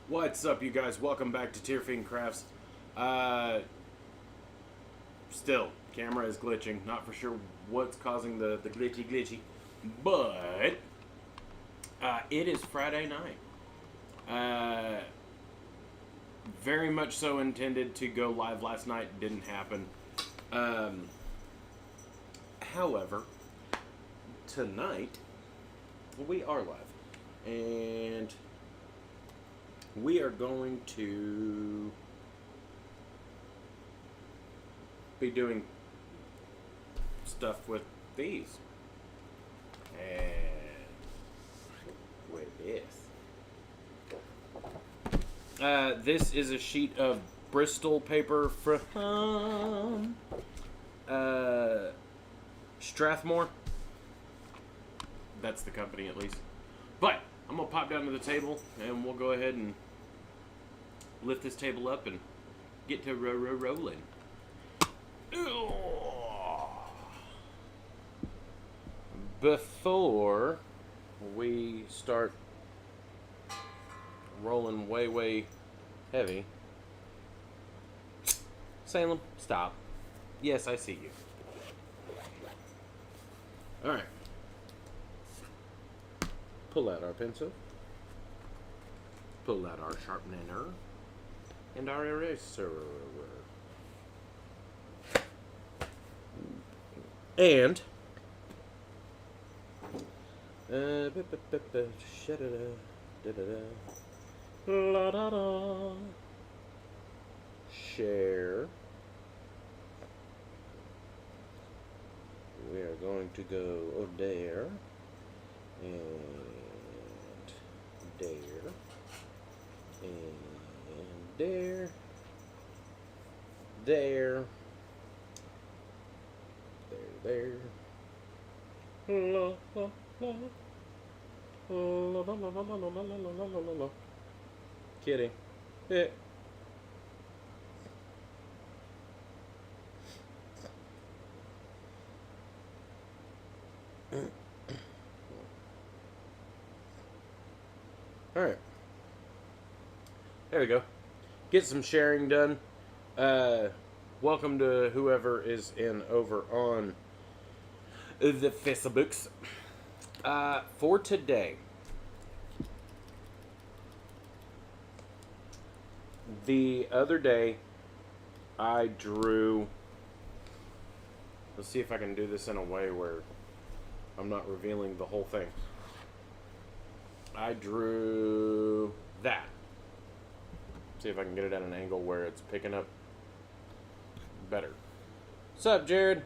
What's up, you guys? Welcome back to Tear Fiend Crafts. Still, camera is glitching. Not for sure what's causing the glitchy. But, it is Friday night. Very much so intended to go live last night. Didn't happen. However, tonight, we are live. And we are going to be doing stuff with these. And with this. This is a sheet of Bristol paper from Strathmore. That's the company, at least. But I'm going to pop down to the table, and we'll go ahead and lift this table up and get to rolling. Before we start rolling way heavy, Salem, stop. Yes, I see you. Alright. Pull out our pencil. Pull out our sharpener. And our eraser. And share. We are going to go there and there and there. There. La la la. La la la la la la la la la. Kidding. Yeah. Alright. There we go. Get some sharing done. Welcome to whoever is in over on the Facebooks. For today, the other day, I drew. Let's see if I can do this in a way where I'm not revealing the whole thing. I drew that. See if I can get it at an angle where it's picking up better. What's up, Jared?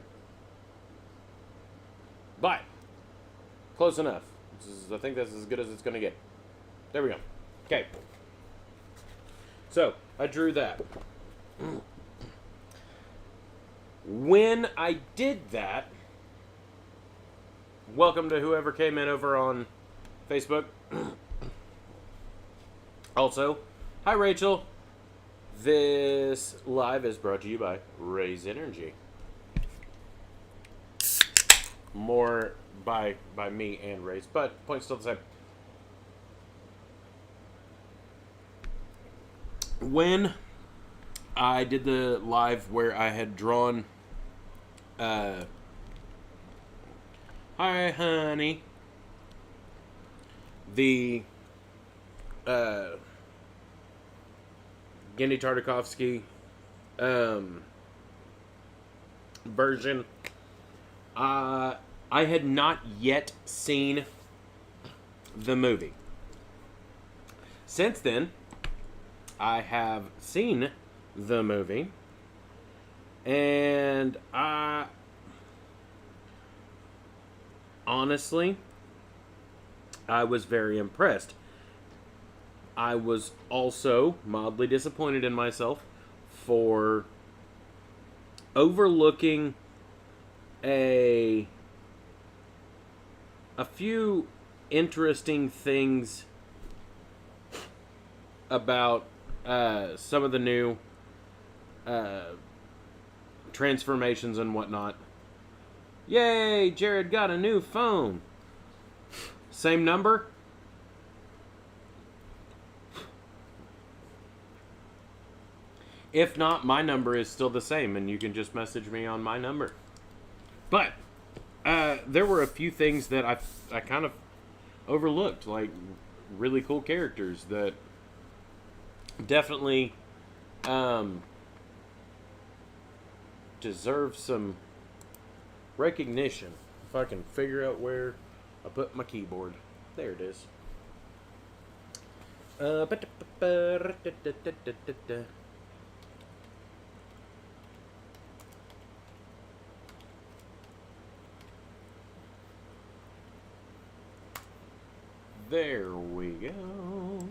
But close enough. I think that's as good as it's going to get. There we go. Okay. So, I drew that. When I did that, welcome to whoever came in over on Facebook. Also, hi Rachel. This live is brought to you by Raise Energy. More by me and Raise, but point's still the same. When I did the live where I had drawn hi honey, the Gendy Tartakovsky version, I had not yet seen the movie. Since then, I have seen the movie, and honestly, I was very impressed. I was also mildly disappointed in myself for overlooking a few interesting things about some of the new transformations and whatnot. Yay, Jared got a new phone. Same number? If not, my number is still the same, and you can just message me on my number. But there were a few things that I kind of overlooked, like really cool characters that definitely deserve some recognition. If I can figure out where I put my keyboard. There it is. There we go.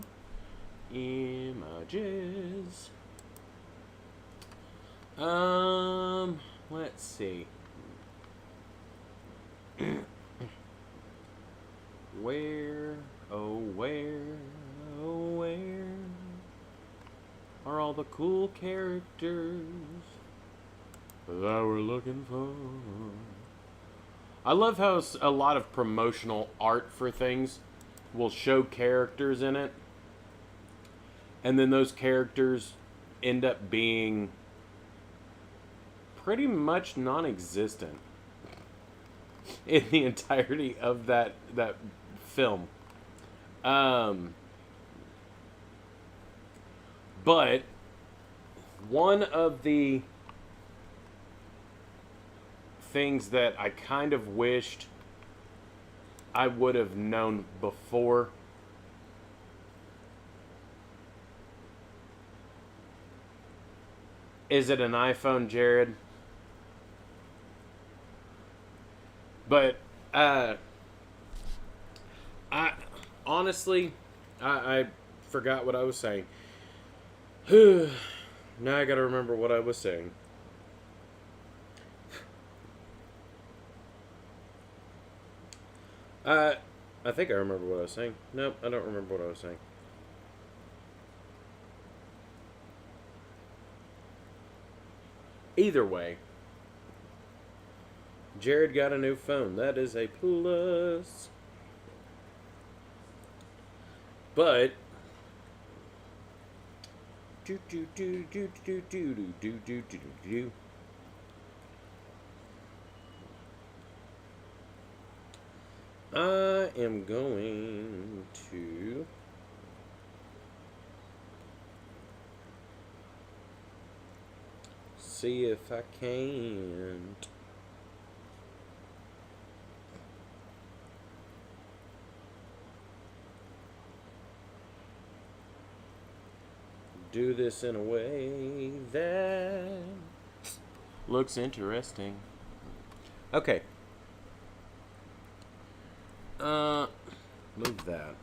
Images. Let's see. Where, oh where, oh where are all the cool characters that we're looking for? I love how a lot of promotional art for things will show characters in it, and then those characters end up being pretty much non-existent in the entirety of that film. But one of the things that I kind of wished I would have known before is it an iPhone, Jared? But I honestly I forgot what I was saying. Now I gotta remember what I was saying. I think I remember what I was saying. Nope, I don't remember what I was saying. Either way, Jared got a new phone. That is a plus. But I am going to see if I can't do this in a way that looks interesting. Okay. Move that.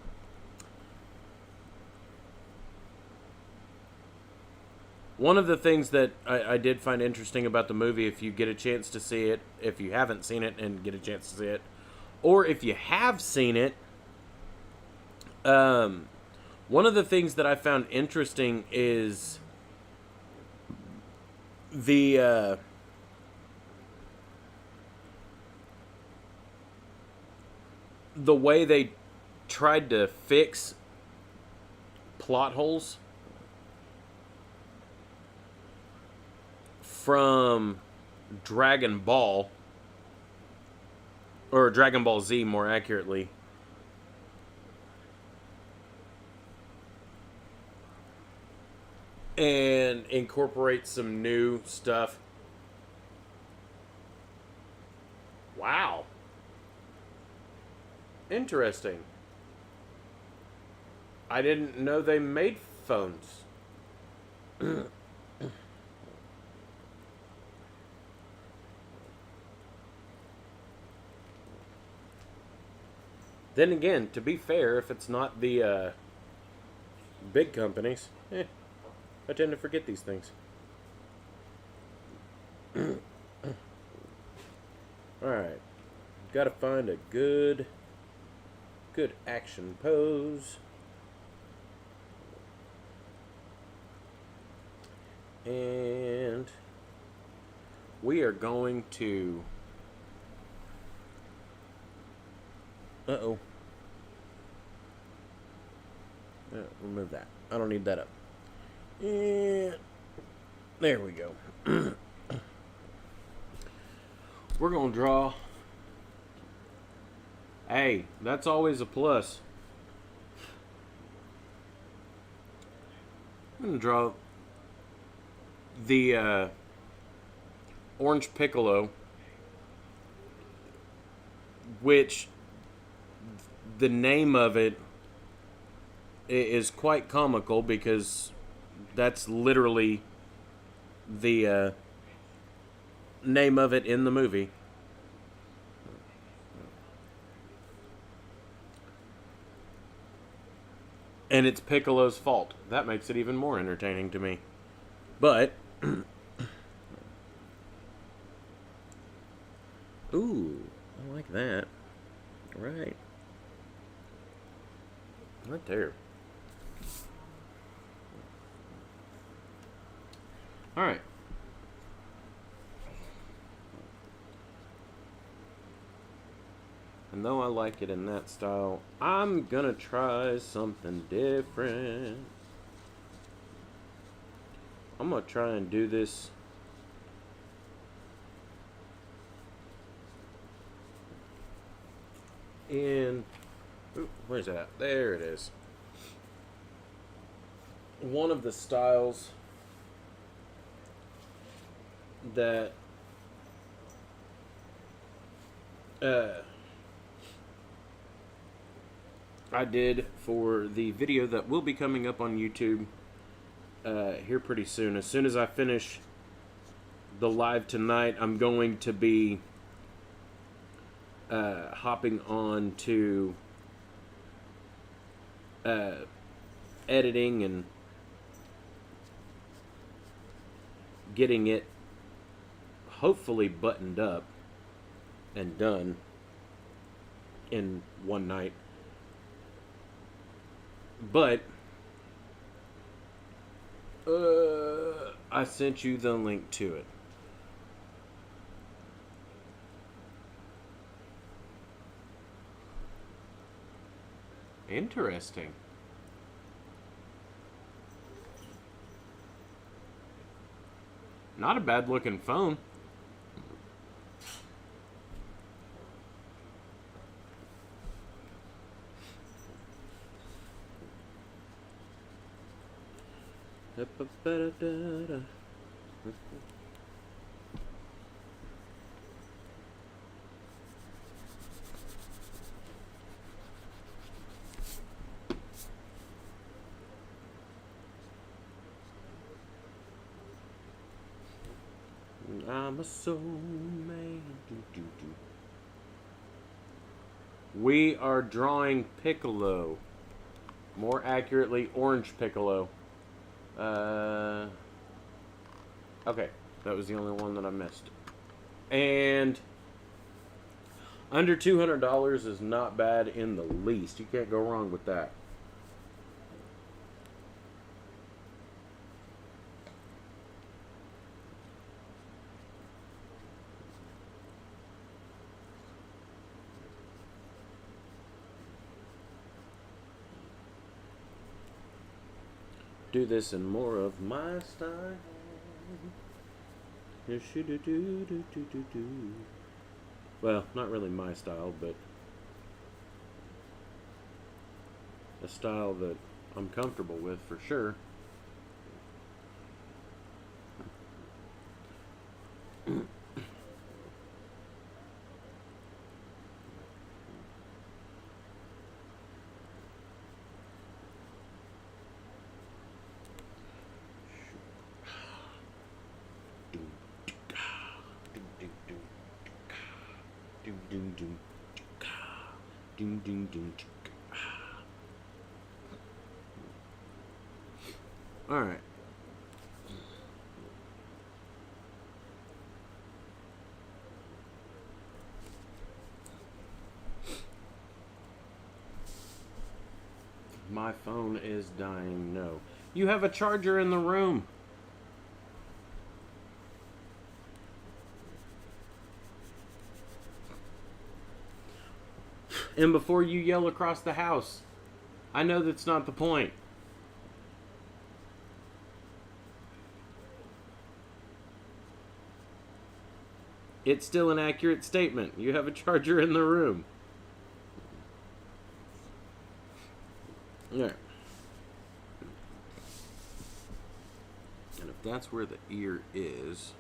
One of the things that I did find interesting about the movie, if you get a chance to see it, if you haven't seen it and get a chance to see it, or if you have seen it, one of the things that I found interesting is the way they tried to fix plot holes from Dragon Ball, or Dragon Ball Z more accurately, and incorporate some new stuff. Wow. Interesting. I didn't know they made phones. Then again, to be fair, if it's not the big companies, I tend to forget these things. Alright. Gotta find a good action pose. And we are going to... Uh-oh. Remove that. I don't need that up. And There we go. We're going to draw. Hey, that's always a plus. I'm going to draw the orange piccolo, which the name of it is quite comical because that's literally the name of it in the movie. And it's Piccolo's fault. That makes it even more entertaining to me. But ooh, I like that. Right there. Alright. And though I like it in that style, I'm gonna try something different. I'm gonna try and do this in... Ooh, where's that? There it is. One of the styles that I did for the video that will be coming up on YouTube here pretty soon. As soon as I finish the live tonight, I'm going to be hopping on to editing and getting it hopefully buttoned up and done in one night. But I sent you the link to it. Interesting. Not a bad looking phone. I'm a soul man. We are drawing Piccolo. More accurately, Orange Piccolo. Okay, that was the only one that I missed. And under $200 is not bad in the least. You can't go wrong with that. Do this in more of my style. Well, not really my style, but a style that I'm comfortable with for sure. All right. My phone is dying. No. You have a charger in the room. And before you yell across the house, I know that's not the point. It's still an accurate statement. You have a charger in the room. Yeah. And if that's where the ear is,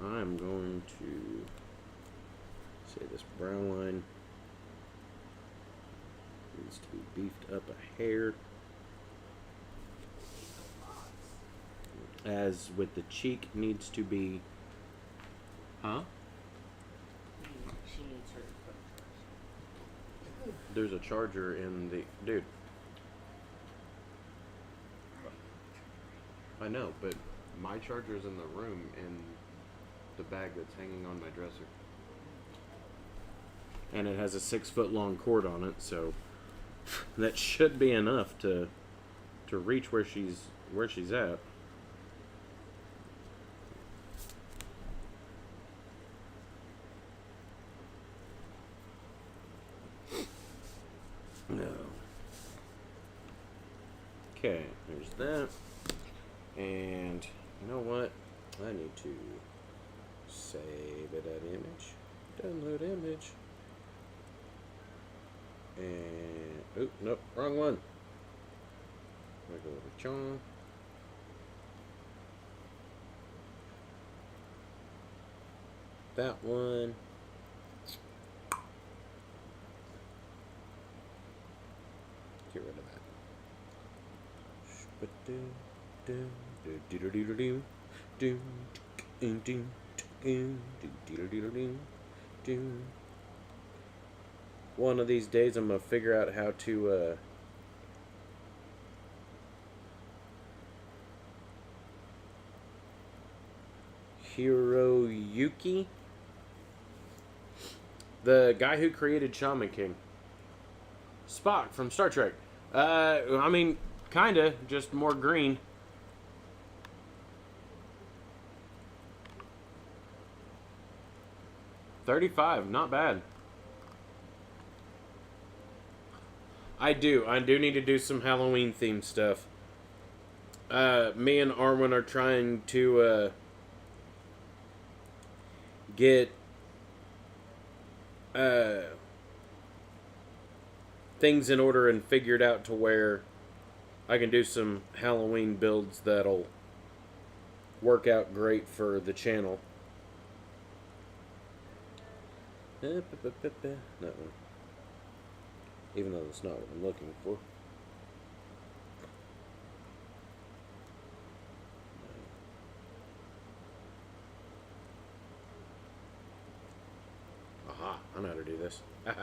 I'm going to say this brown line needs to be beefed up a hair. As with the cheek needs to be, huh? She needs her phone charged. There's a charger in the, dude. I know, but my charger's in the room in the bag that's hanging on my dresser. And it has a 6-foot long cord on it, so that should be enough to reach where she's at. No. Okay, there's that. And you know what? I need to save that image. Download image. And oh nope, wrong one. I go over Chong. That one. Get rid of that. One of these days I'm gonna figure out how to Hiroyuki, the guy who created Shaman King, Spock from Star Trek. I mean, kinda, just more green. $35, not bad. I do need to do some Halloween themed stuff. Me and Arwen are trying to get things in order and figured out to where I can do some Halloween builds that'll work out great for the channel. That one. Even though that's not what I'm looking for. Aha, I know how to do this. Ugh.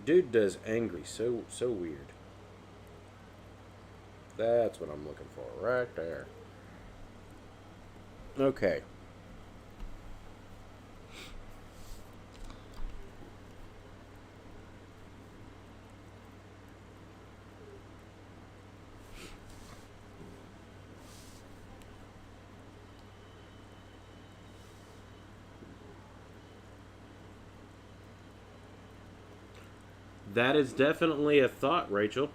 Dude does angry so weird. That's what I'm looking for right there. Okay. That is definitely a thought, Rachel.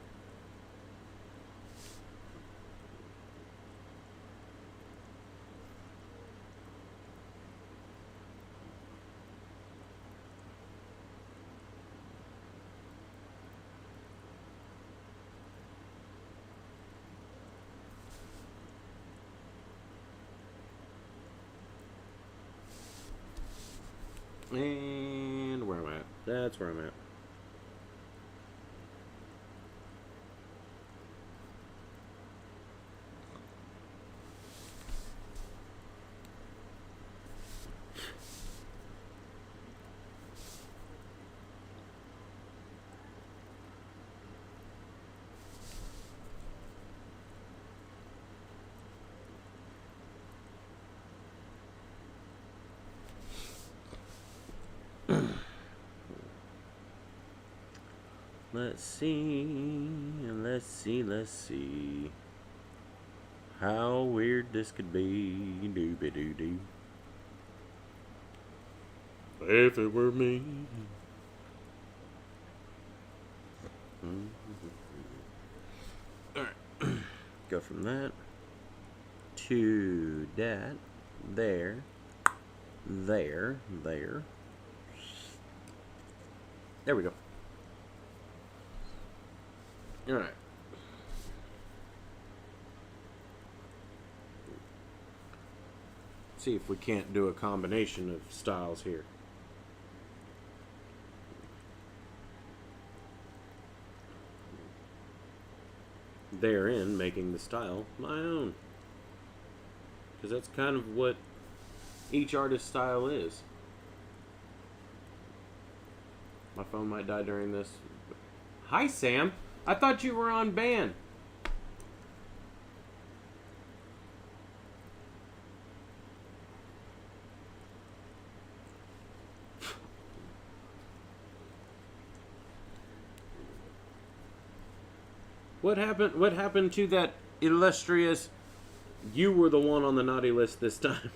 And where am I at? That's where I'm at. Let's see. Let's see. Let's see. How weird this could be. Doobie doo doo. If it were me. Alright. Go from that to that. There. There. There. There we go. Alright. See if we can't do a combination of styles here. Therein making the style my own. Because that's kind of what each artist's style is. My phone might die during this. Hi, Sam. I thought you were on ban. What happened? What happened to that illustrious? You were the one on the naughty list this time.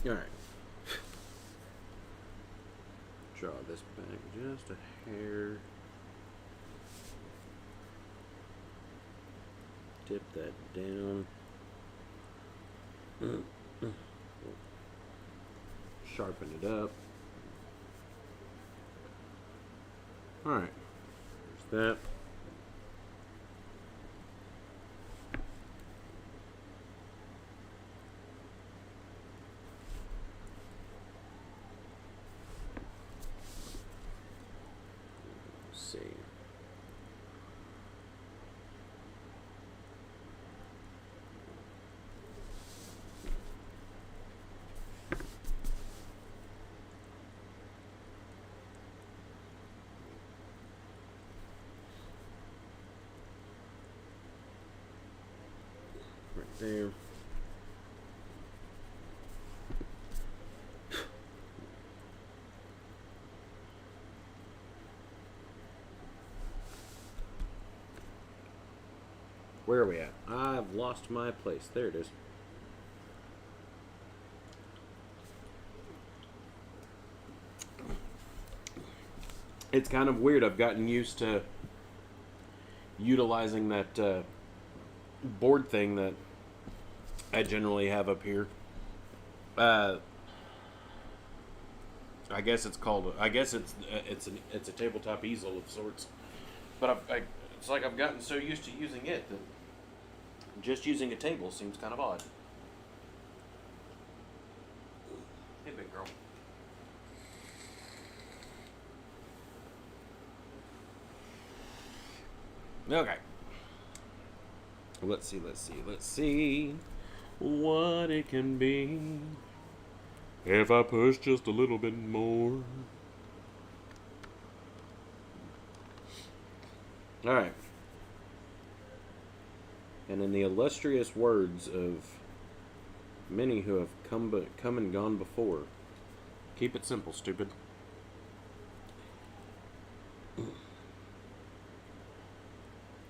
All right. Draw this back just a hair. Tip that down. Sharpen it up. All right. There's that. See. Right there. Where are we at? I've lost my place. There it is. It's kind of weird. I've gotten used to utilizing that board thing that I generally have up here. I guess it's called. I guess it's a tabletop easel of sorts. But it's like I've gotten so used to using it that just using a table seems kind of odd. Hey, big girl. Okay. Let's see what it can be if I push just a little bit more. All right. And in the illustrious words of many who have come and gone before, keep it simple, stupid.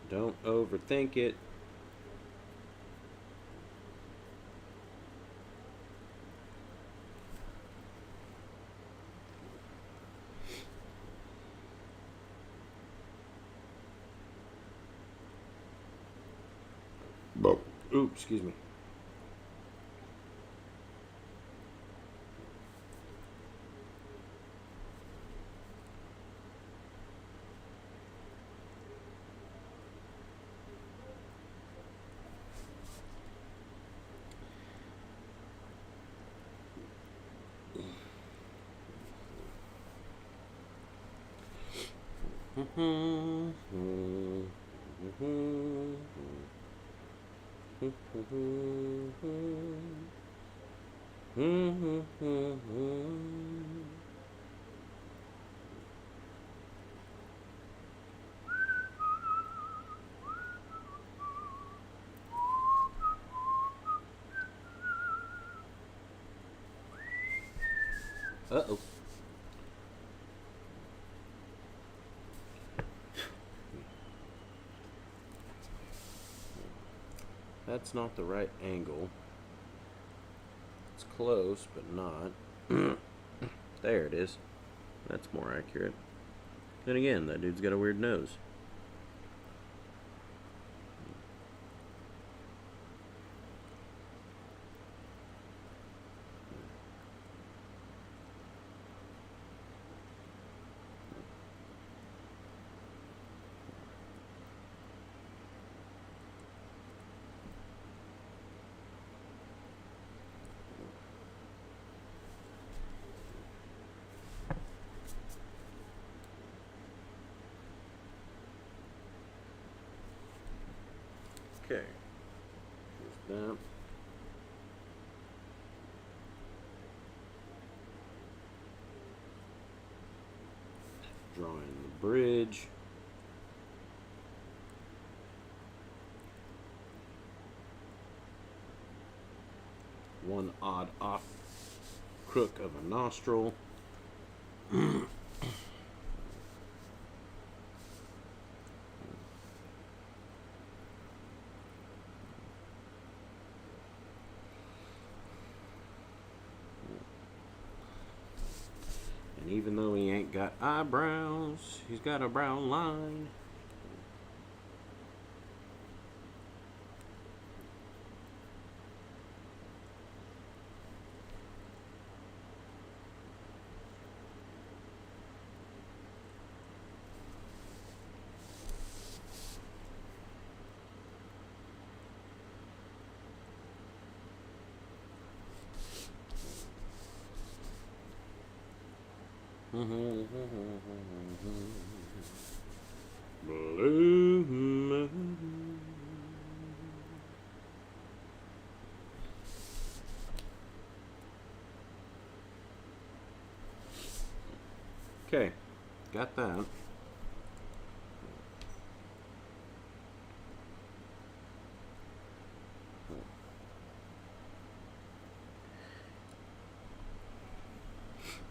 Don't overthink it. Ooh, excuse me. Uh-oh. That's not the right angle. It's close, but not. There it is. That's more accurate. Then again, that dude's got a weird nose. Okay. Here's that. Drawing the bridge. One odd off crook of a nostril. And even though he ain't got eyebrows, he's got a brown line. Blue moon. Okay, got that.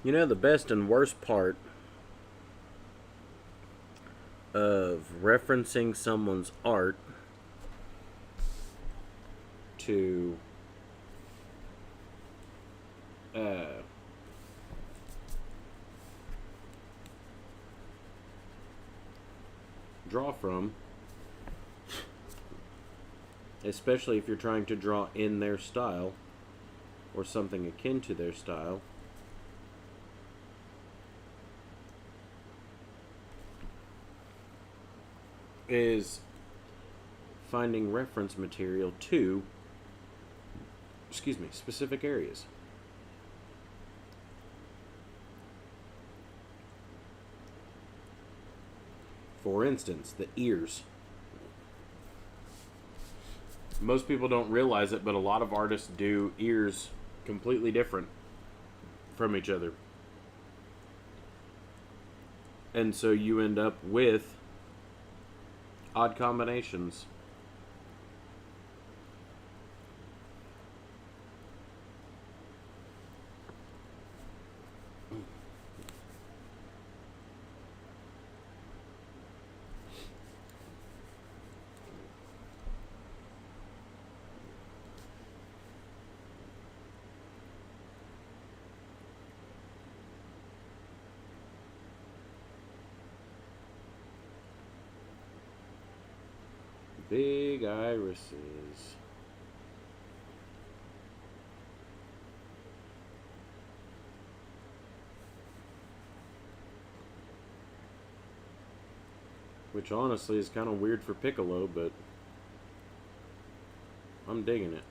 You know, the best and worst part of referencing someone's art to draw from, especially if you're trying to draw in their style or something akin to their style, is finding reference material to, specific areas. For instance, the ears. Most people don't realize it, but a lot of artists do ears completely different from each other. And so you end up with odd combinations. Big irises. Which honestly is kind of weird for Piccolo, but I'm digging it.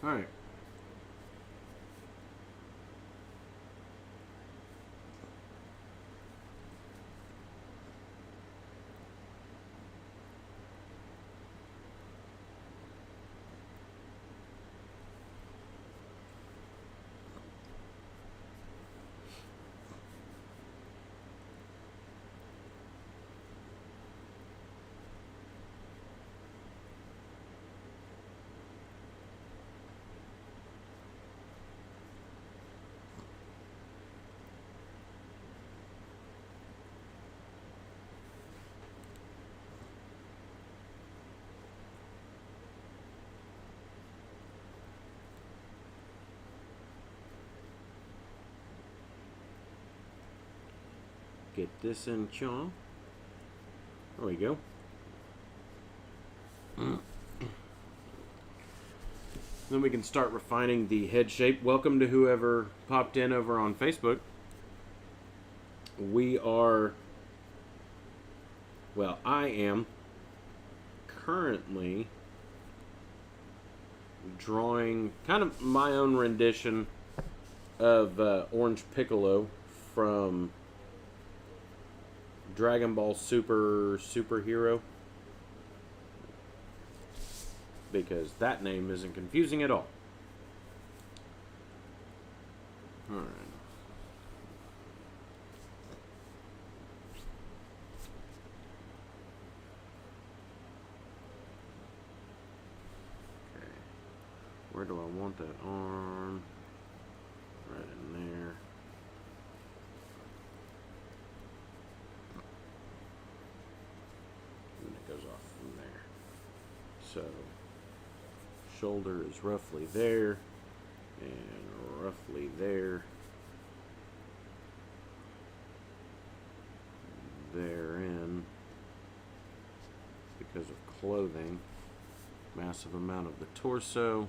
Alright. Get this in Chong. There we go. Then we can start refining the head shape. Welcome to whoever popped in over on Facebook. We are, well, I am currently drawing kind of my own rendition of Orange Piccolo from Dragon Ball Superhero, because that name isn't confusing at all. Alright. Okay. Where do I want that arm? Right in there. And it goes off from there. So, shoulder is roughly there, and roughly there, therein, because of clothing, massive amount of the torso,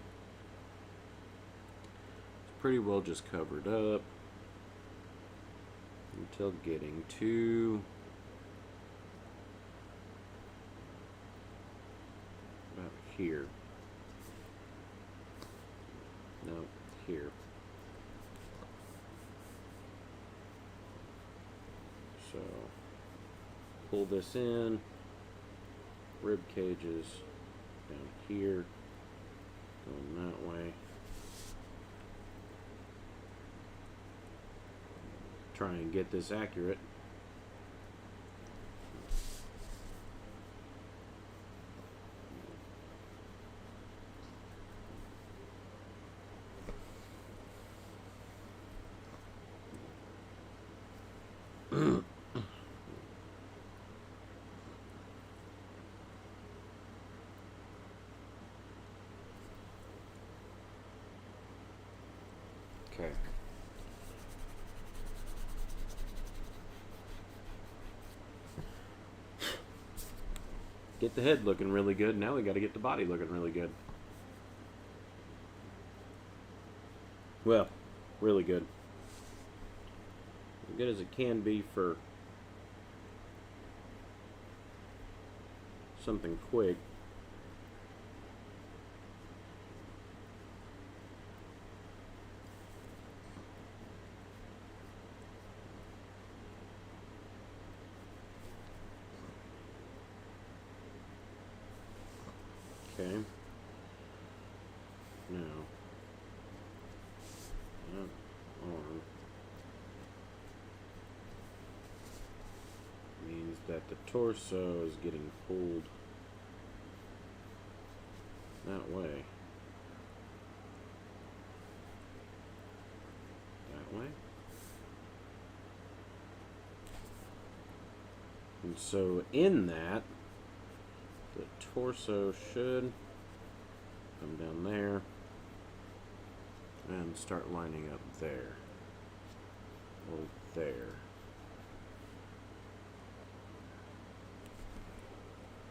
it's pretty well just covered up, until getting to about here. No, here. So, pull this in, rib cages down here, going that way. Try and get this accurate. Okay. Get the head looking really good. Now we got to get the body looking really good. Well, really good. As good as it can be for something quick. Okay. Now, that arm means that the torso is getting pulled that way. That way. And so in that, the torso should come down there and start lining up there. Or there.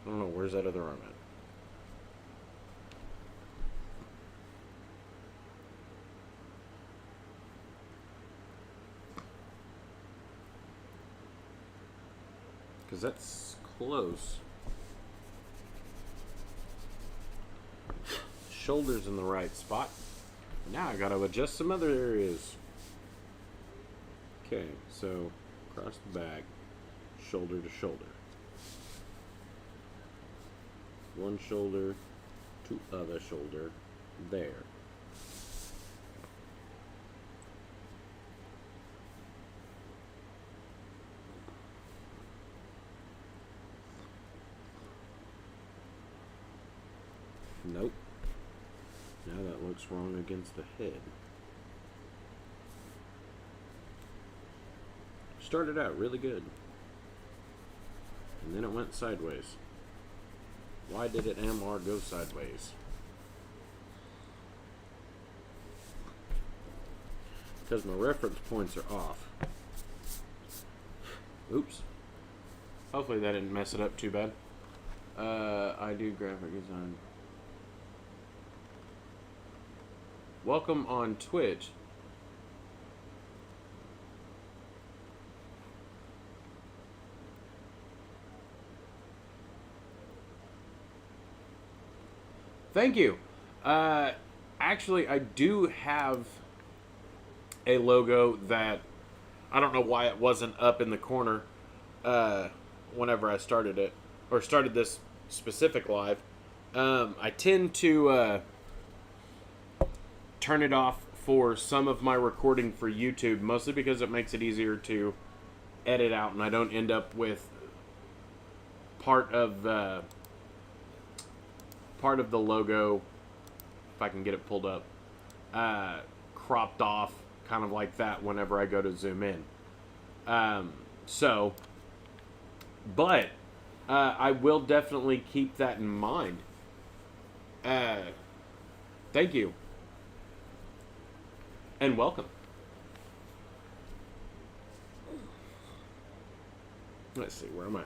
I don't know, where's that other arm at? Because that's close. shoulders in the right spot. Now I gotta adjust some other areas. Okay, so across the back, shoulder to shoulder. One shoulder to other shoulder, there. Nope. Now that looks wrong against the head. Started out really good. And then it went sideways. Why did it MR go sideways? Because my reference points are off. Oops. Hopefully that didn't mess it up too bad. I do graphic design. Welcome on Twitch. Thank you. Actually, I do have a logo that I don't know why it wasn't up in the corner whenever I started it, or started this specific live. I tend to turn it off for some of my recording for YouTube, mostly because it makes it easier to edit out and I don't end up with part of the logo, if I can get it pulled up, cropped off kind of like that whenever I go to zoom in. But I will definitely keep that in mind. Thank you. And welcome. Let's see, where am I?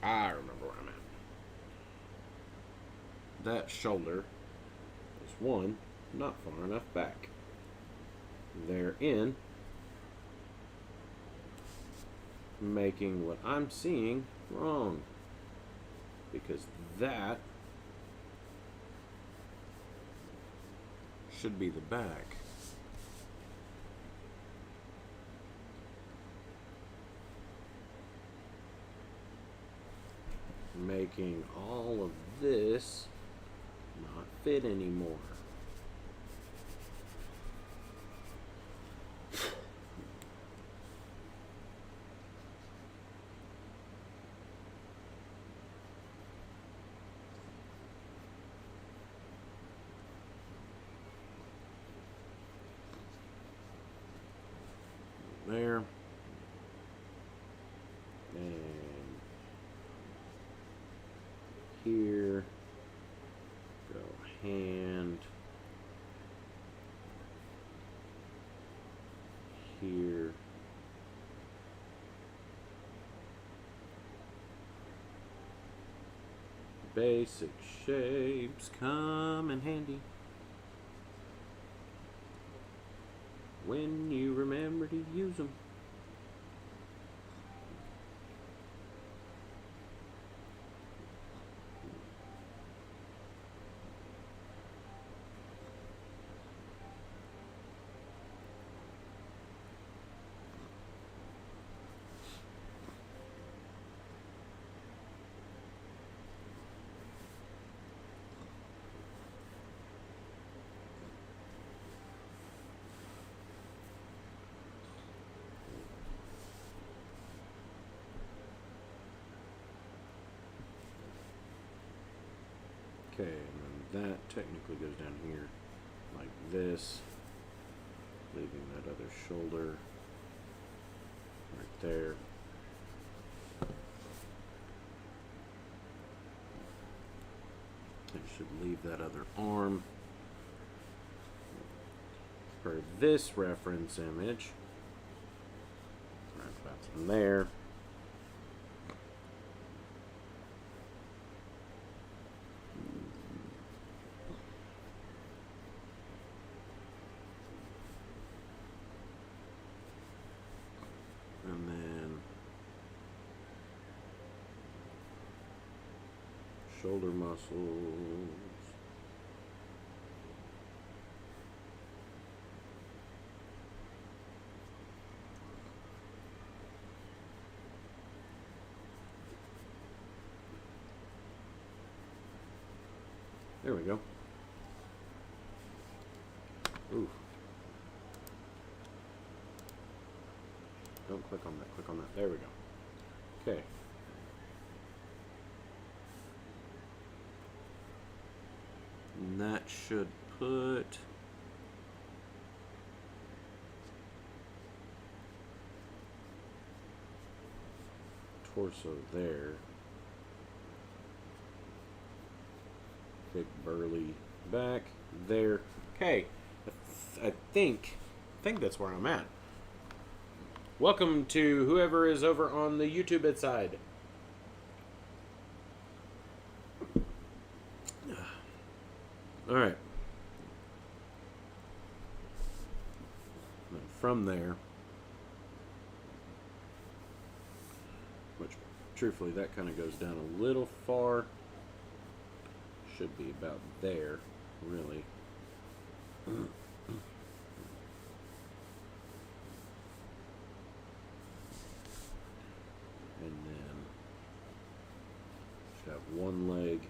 I remember where I'm at. That shoulder is one, not far enough back. Therein, making what I'm seeing wrong. Because that should be the back. Making all of this not fit anymore. There. And here. Go hand. Here. Basic shapes come in handy when you remember to use them. Okay, and then that technically goes down here like this, leaving that other shoulder right there. It should leave that other arm for this reference image. Right about from there. And then shoulder muscles. There we go. Ooh. Don't click on that. Click on that. There we go. Okay. And that should put torso there. Big burly back there. Okay. I think that's where I'm at. Welcome to whoever is over on the YouTube side. All right. From there, which truthfully that kind of goes down a little far. Should be about there, really. And then should have one leg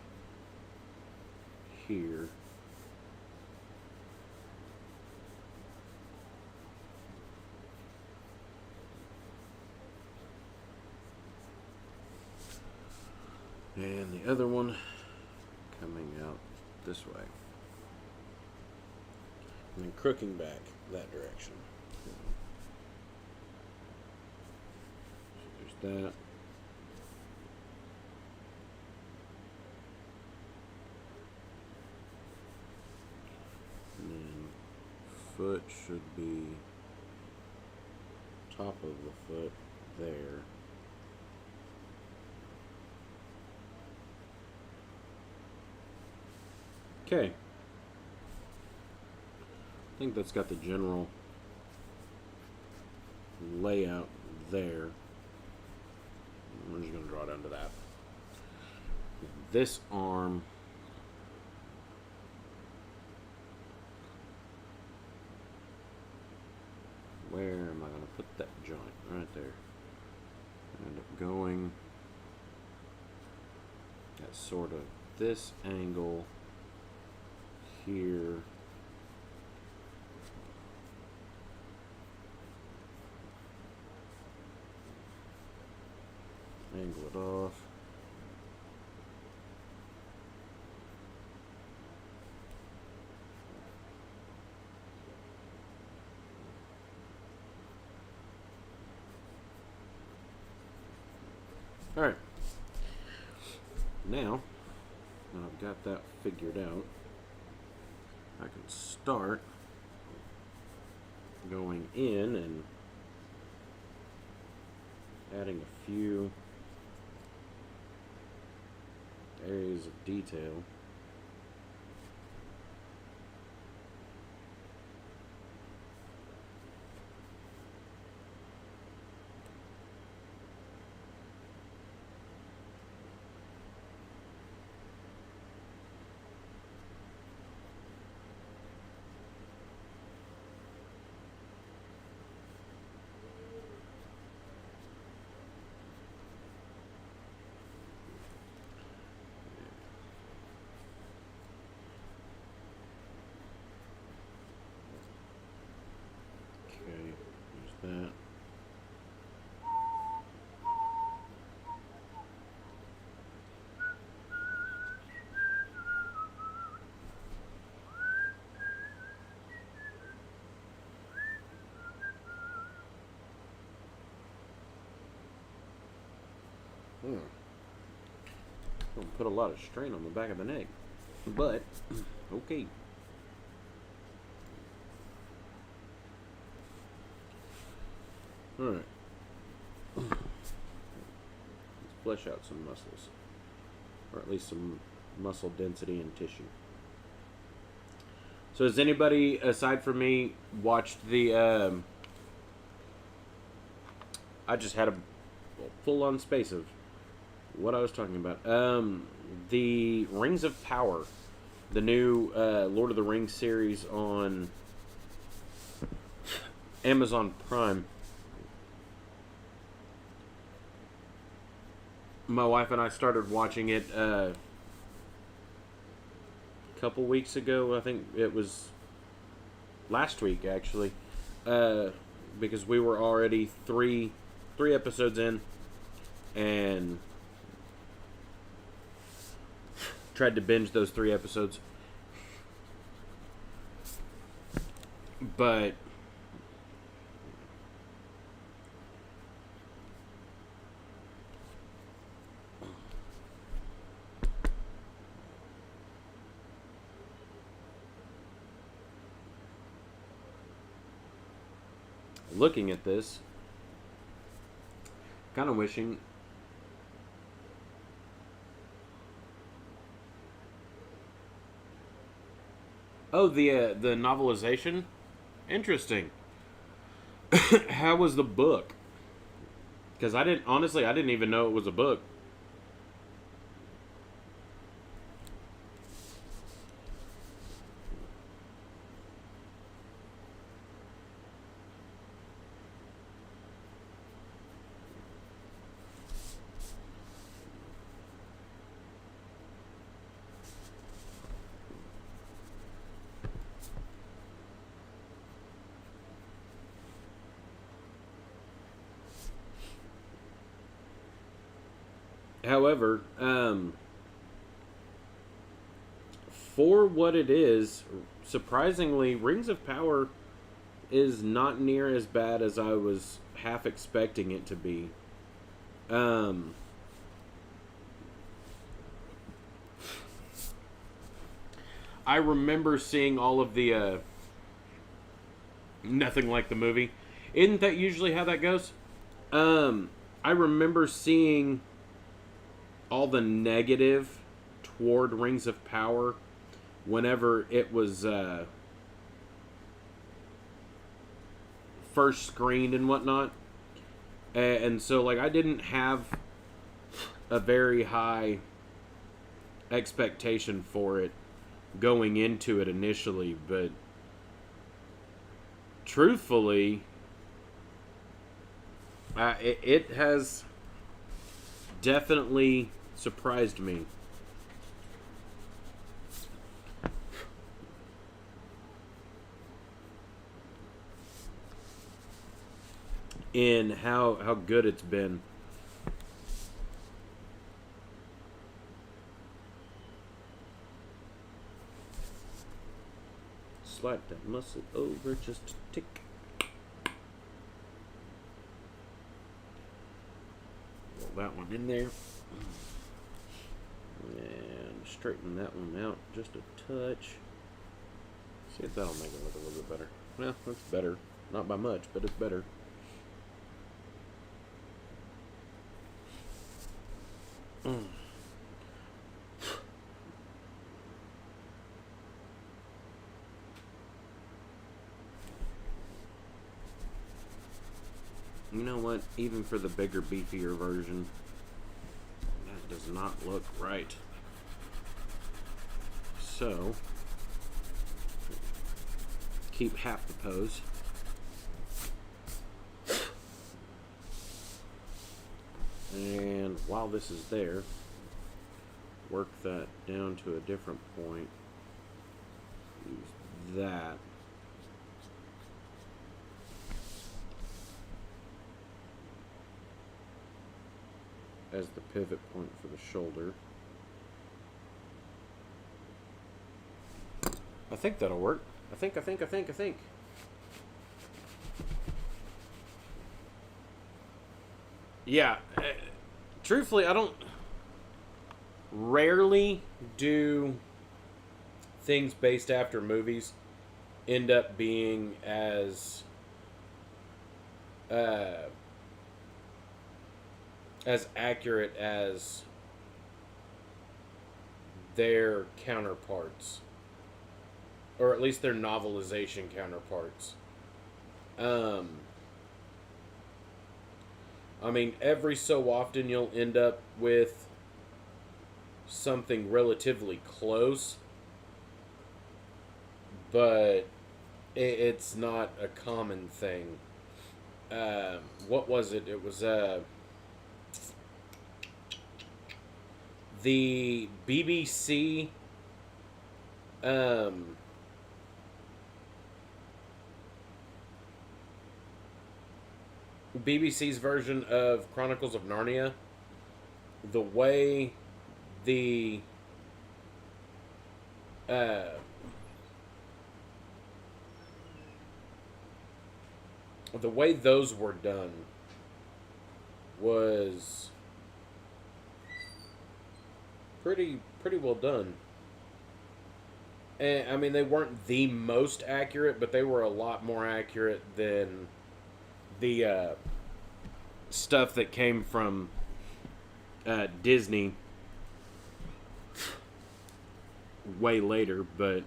here. And the other one coming out this way. And then crooking back that direction. So there's that. And then foot should be top of the foot there. Okay. I think that's got the general layout there. We're just going to draw down to that. This arm where am I going to put that joint? Right there. End up going at sort of this angle here. Angle it off. All right. Now that I've got that figured out, I can start going in and adding a few areas of detail. Okay, there's that. Don't put a lot of strain on the back of the neck, but okay. All right. Let's flesh out some muscles, or at least some muscle density and tissue. So has anybody aside from me watched the? I just had a full-on space of what I was talking about. The Rings of Power, the new Lord of the Rings series on Amazon Prime. My wife and I started watching it a couple weeks ago. I think it was last week, actually, because we were already three episodes in, and tried to binge those 3 episodes. But looking at this, kind of wishing. Oh, the novelization, interesting. How was the book? Because I didn't even know it was a book. However, for what it is, surprisingly, Rings of Power is not near as bad as I was half expecting it to be. Um, I remember seeing all of the nothing like the movie. Isn't that usually how that goes? I remember seeing all the negative toward Rings of Power whenever it was first screened and whatnot. And so, like, I didn't have a very high expectation for it going into it initially, but truthfully, it has definitely surprised me. In how good it's been. Slide that muscle over just a tick. Roll that one in there. And straighten that one out just a touch. See if that'll make it look a little bit better. Well, that's better. Not by much, but it's better. You know what? Even for the bigger, beefier version, that does not look right. So, keep half the pose. And while this is there, work that down to a different point. Use that. As the pivot point for the shoulder. I think that'll work. I think. Yeah. Truthfully, I don't rarely do things based after movies end up being as accurate as their counterparts, or at least their novelization counterparts. I mean, every so often you'll end up with something relatively close, but it's not a common thing. What was it? It was the BBC. Um, BBC's version of Chronicles of Narnia. The way the uh, the way those were done was pretty well done. And I mean, they weren't the most accurate, but they were a lot more accurate than the stuff that came from Disney way later. But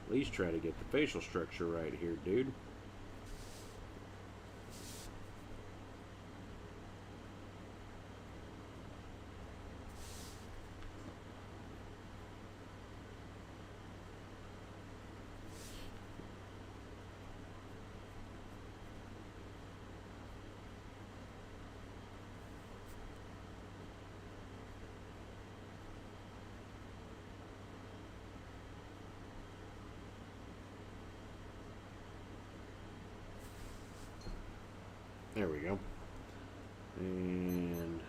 at least try to get the facial structure right here, dude. There we go. And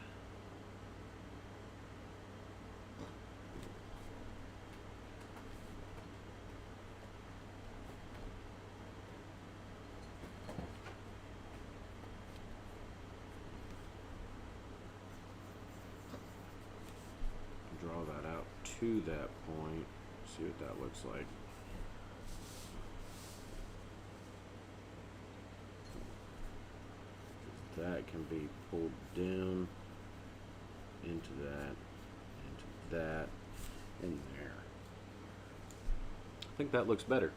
draw that out to that point. See what that looks like. That can be pulled down into that, in there. I think that looks better.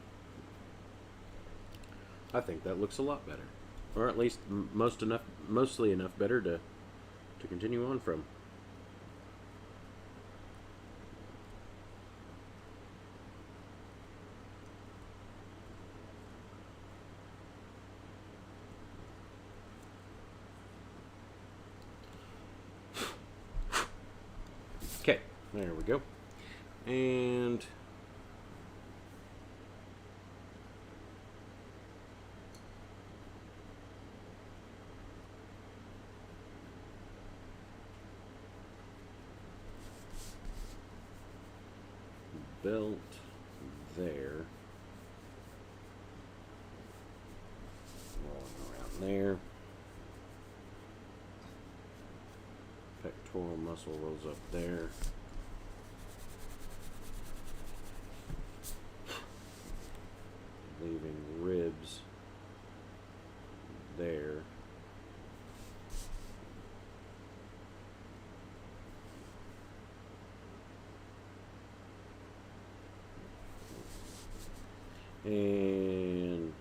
I think that looks a lot better, or at least mostly enough better to continue on from. Okay, there we go. And belt there. Rolling around there. Pectoral muscle rolls up there. Leaving ribs there. And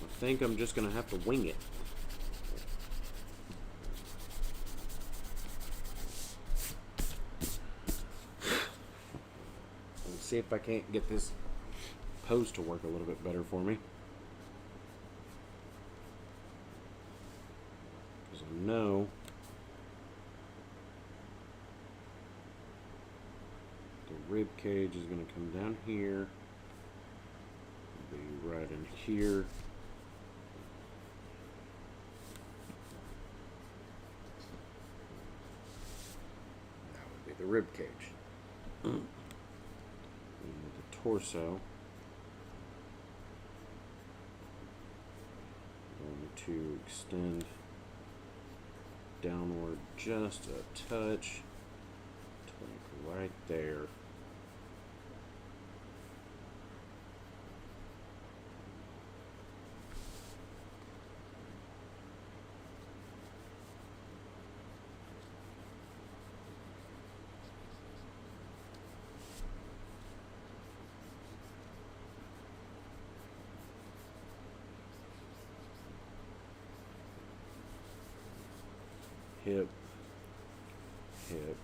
I think I'm just gonna have to wing it. Let's see if I can't get this pose to work a little bit better for me. Because I know the rib cage is gonna come down here, be right in here. The rib cage. And the torso. Going to extend downward just a touch till right there. Hip, hip.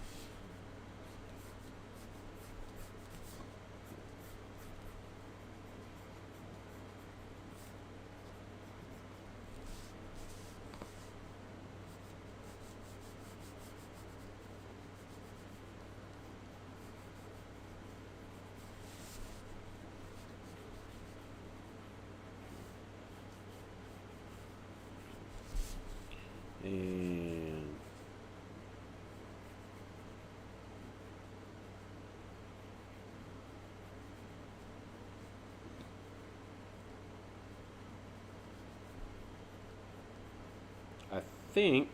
And I think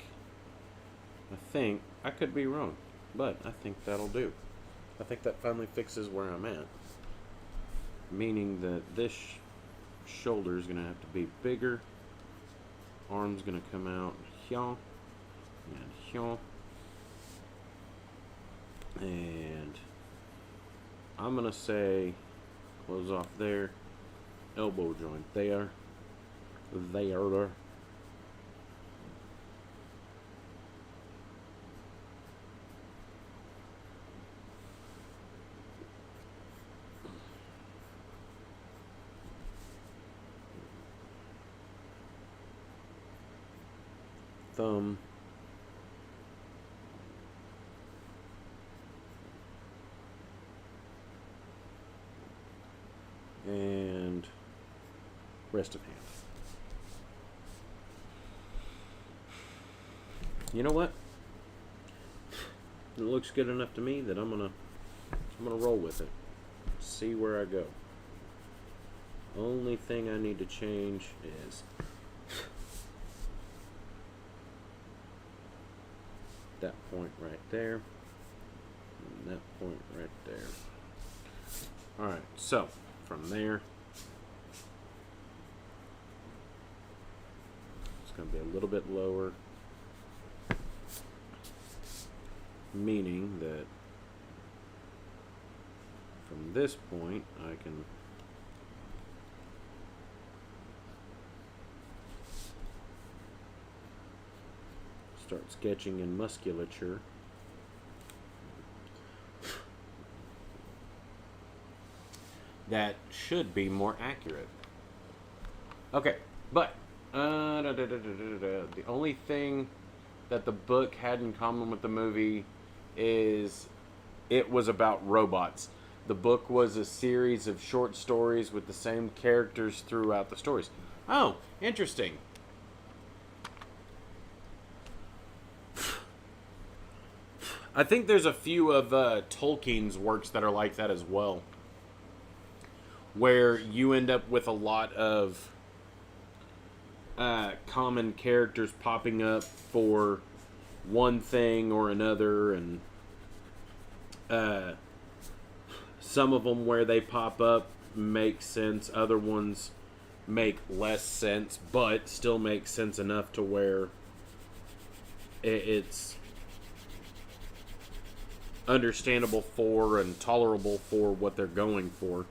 I could be wrong, but I think that'll do. I think that finally fixes where I'm at. Meaning that this shoulder is going to have to be bigger. Arm's going to come out here and here. And I'm going to say close off there. Elbow joint there. There. Thumb. And rest of hand. You know what? It looks good enough to me that I'm gonna roll with it. See where I go. Only thing I need to change is that point right there, and that point right there. Alright, so from there, it's going to be a little bit lower, meaning that from this point I can start sketching in musculature. That should be more accurate. Okay, but the only thing that the book had in common with the movie is it was about robots. The book was a series of short stories with the same characters throughout the stories. Oh, interesting. I think there's a few of Tolkien's works that are like that as well, where you end up with a lot of common characters popping up for one thing or another, and some of them where they pop up make sense, other ones make less sense, but still make sense enough to where it's understandable for and tolerable for what they're going for,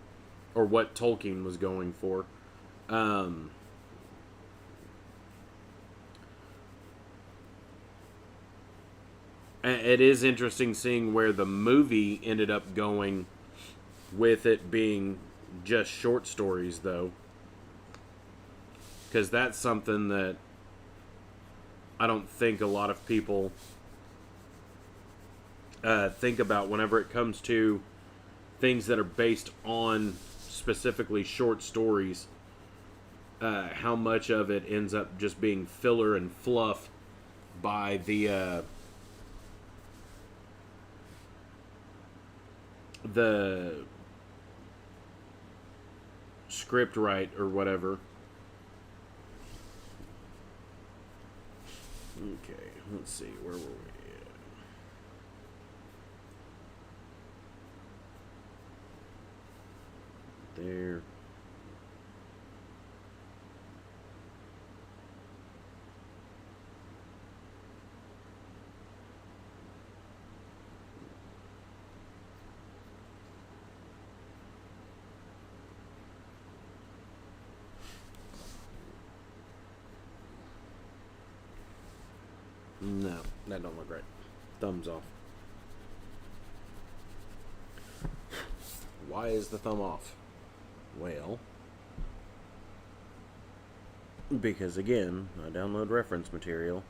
or what Tolkien was going for. It is interesting seeing where the movie ended up going with it being just short stories, though, because that's something that I don't think a lot of people think about whenever it comes to things that are based on specifically short stories. How much of it ends up just being filler and fluff by the script write or whatever. Okay, let's see, where were we at? there. No, that don't look right. Thumbs off. Why is the thumb off? Well, because again, I download reference material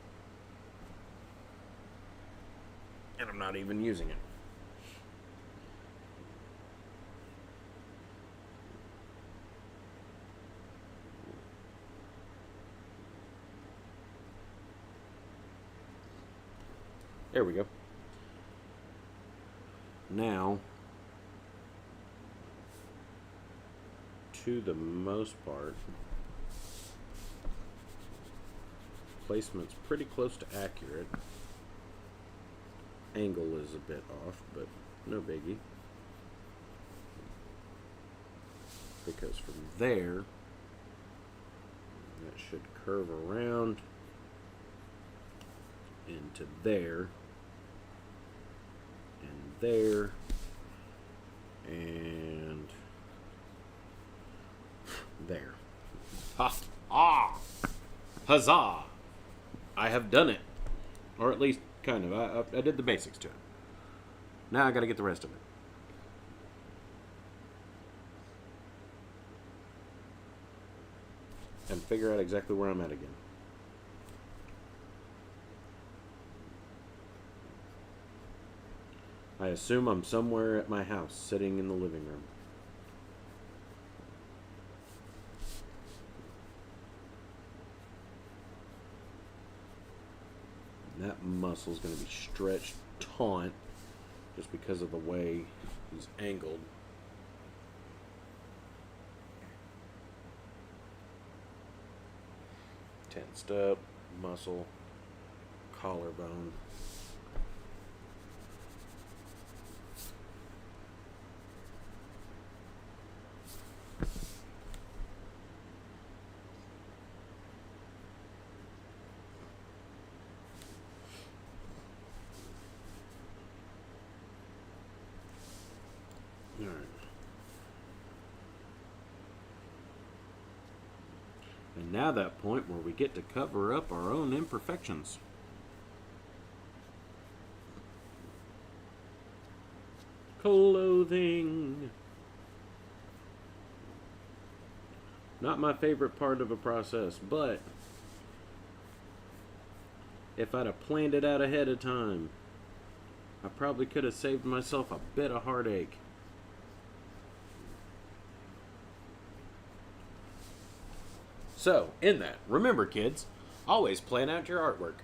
and I'm not even using it. There we go. Now, to the most part, placement's pretty close to accurate. Angle is a bit off, but no biggie. Because from there, that should curve around into there, and there, and there. Ha! Ah! Huzzah! I have done it. Or at least, kind of. I did the basics to it. Now I gotta get the rest of it. And figure out exactly where I'm at again. I assume I'm somewhere at my house, sitting in the living room. And that muscle's going to be stretched taut just because of the way he's angled. Tensed up, muscle, collarbone. Alright. And now that point where we get to cover up our own imperfections. Clothing. Not my favorite part of a process, but if I'd have planned it out ahead of time, I probably could have saved myself a bit of heartache. So, in that, remember kids, always plan out your artwork.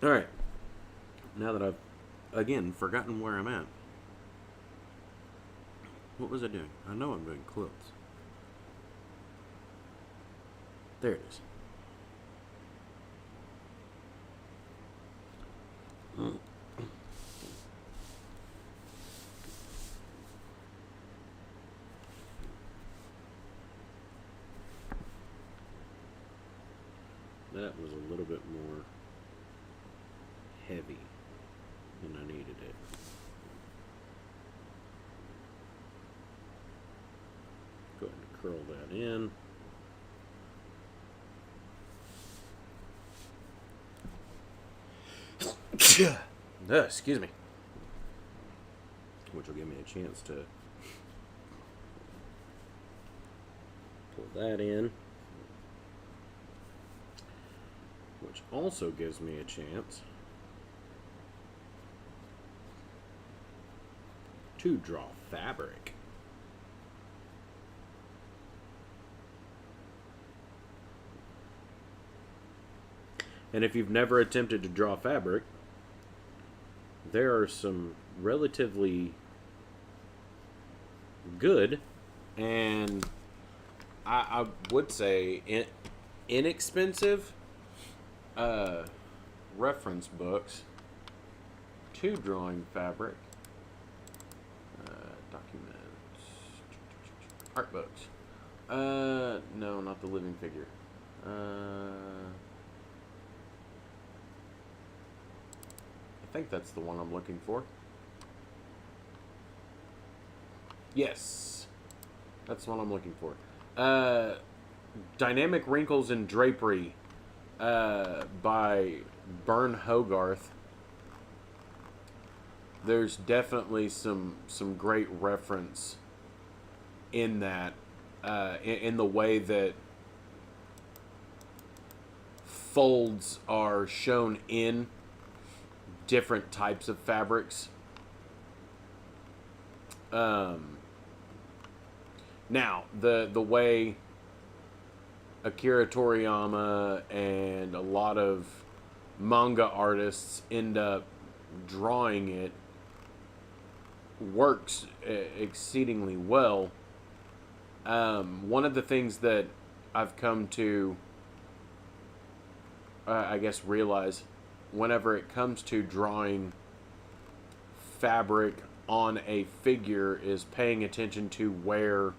Alright, now that I've, again, forgotten where I'm at. What was I doing? I know I'm doing quilts. There it is. That was a little bit more heavy than I needed it. Go ahead and curl that in. Excuse me. Which will give me a chance to pull that in. Which also gives me a chance to draw fabric. And if you've never attempted to draw fabric, there are some relatively good and I would say inexpensive reference books to drawing fabric Art books. No, not the living figure. I think that's the one I'm looking for. Yes. That's the one I'm looking for. Dynamic Wrinkles and Drapery by Bern Hogarth. There's definitely some great reference in that, in the way that folds are shown in different types of fabrics. Now, the way Akira Toriyama and a lot of manga artists end up drawing it works exceedingly well. One of the things that I've come to, I guess, realize whenever it comes to drawing fabric on a figure is paying attention to where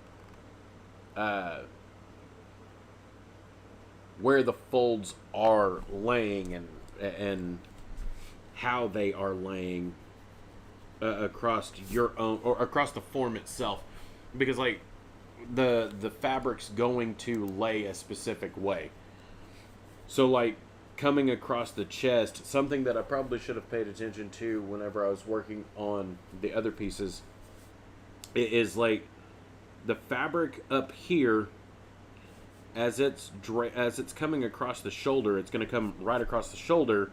the folds are laying and how they are laying across your own, or across the form itself, because like the fabric's going to lay a specific way. So like coming across the chest, something that I probably should have paid attention to whenever I was working on the other pieces, is like the fabric up here, as it's coming across the shoulder, it's going to come right across the shoulder,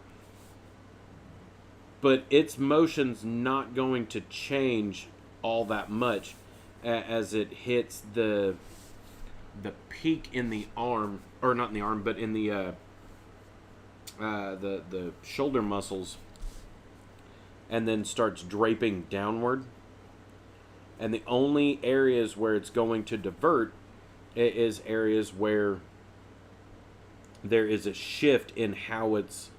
but its motion's not going to change all that much as it hits the peak in the arm, or not in the arm, but in the shoulder muscles, and then starts draping downward. And the only areas where it's going to divert is areas where there is a shift in how it's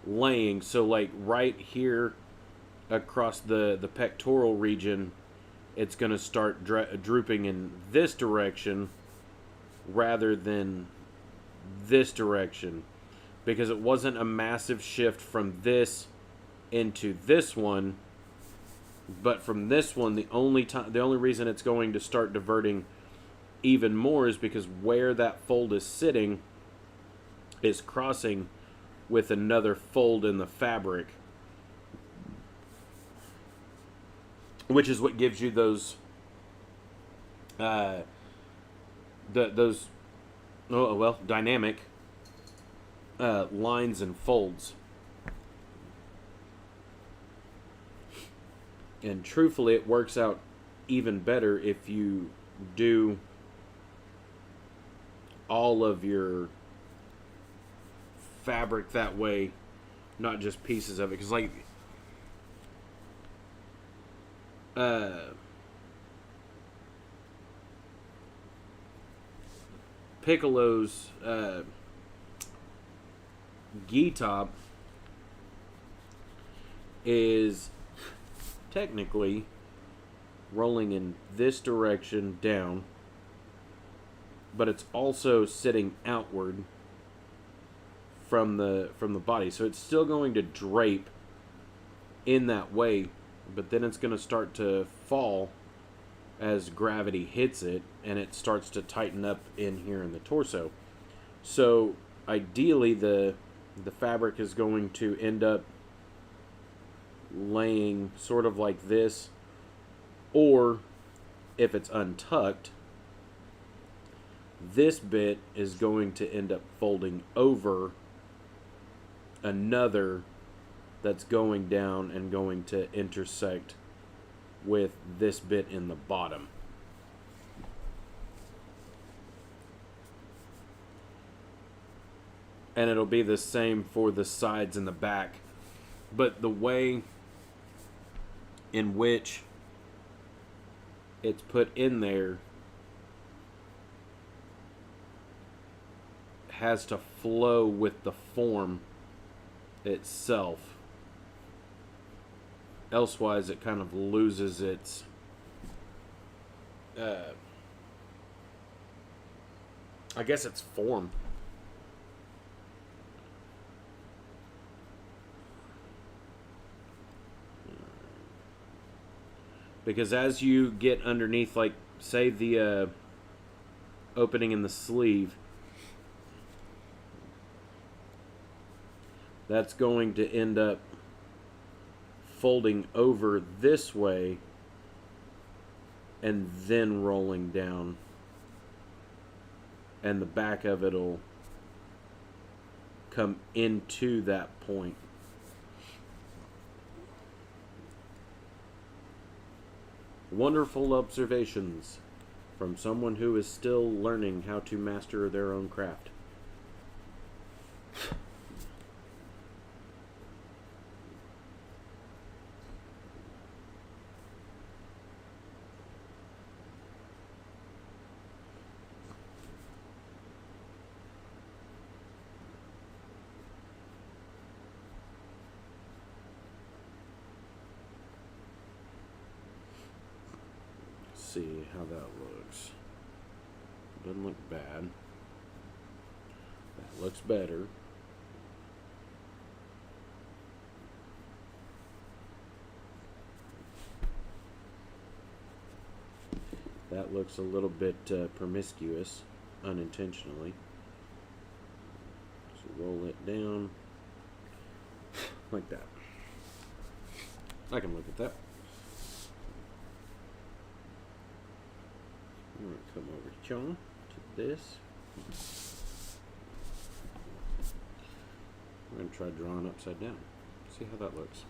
laying. So like right here across the pectoral region, it's going to start drooping in this direction rather than this direction, because it wasn't a massive shift from this into this one, but from this one, the only reason it's going to start diverting even more is because where that fold is sitting is crossing with another fold in the fabric, which is what gives you those dynamic lines and folds. And truthfully, it works out even better if you do all of your fabric that way, not just pieces of it. Because like Piccolo's gi top is technically rolling in this direction down, but it's also sitting outward from the body, so it's still going to drape in that way, but then it's going to start to fall as gravity hits it, and it starts to tighten up in here in the torso. So ideally the fabric is going to end up laying sort of like this, or if it's untucked, this bit is going to end up folding over another that's going down and going to intersect with this bit in the bottom. And it'll be the same for the sides and the back, but the way in which it's put in there has to flow with the form itself. Elsewise, it kind of loses its I guess it's form. Because as you get underneath, like, say the opening in the sleeve, that's going to end up folding over this way and then rolling down, and the back of it'll come into that point. Wonderful observations from someone who is still learning how to master their own craft. See how that looks. Doesn't look bad. That looks better. That looks a little bit promiscuous, unintentionally. So roll it down like that. I can look at that. I'm going to come over to John, to this. I'm going to try drawing upside down. See how that looks.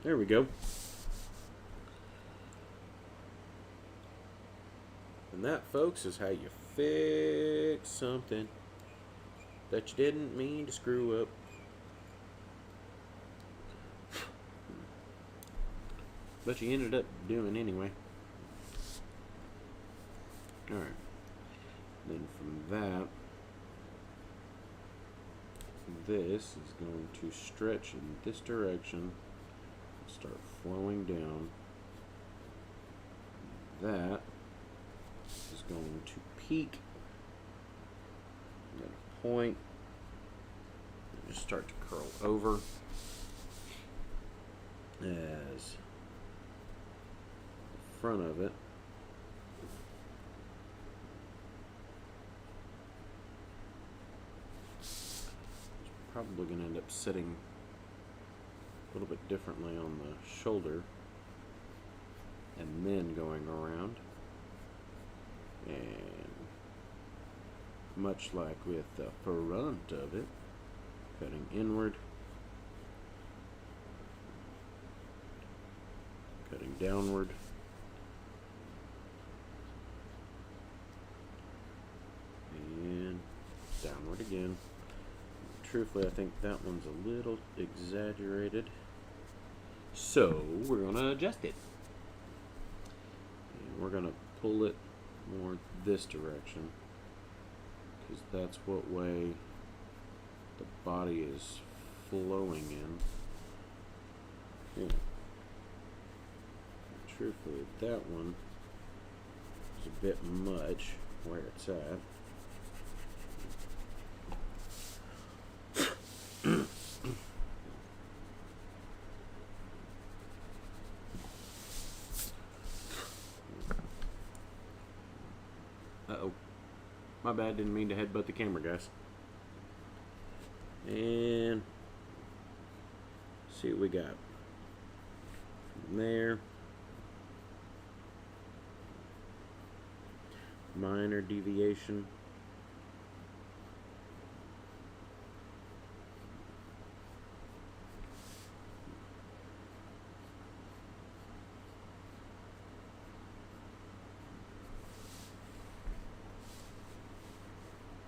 There we go. And that, folks, is how you fix something that you didn't mean to screw up. But you ended up doing anyway. Alright. Then from that, this is going to stretch in this direction, start flowing down. That is going to peak at a point and just start to curl over as the front of it is probably going to end up sitting a little bit differently on the shoulder and then going around. And much like with the front of it, cutting inward, cutting downward, and downward again. Truthfully, I think that one's a little exaggerated, so we're going to adjust it. And we're going to pull it more this direction, because that's what way the body is flowing in. Yeah. Truthfully, that one is a bit much where it's at. Uh-oh. My bad, didn't mean to headbutt the camera, guys. And see what we got. From there minor deviation.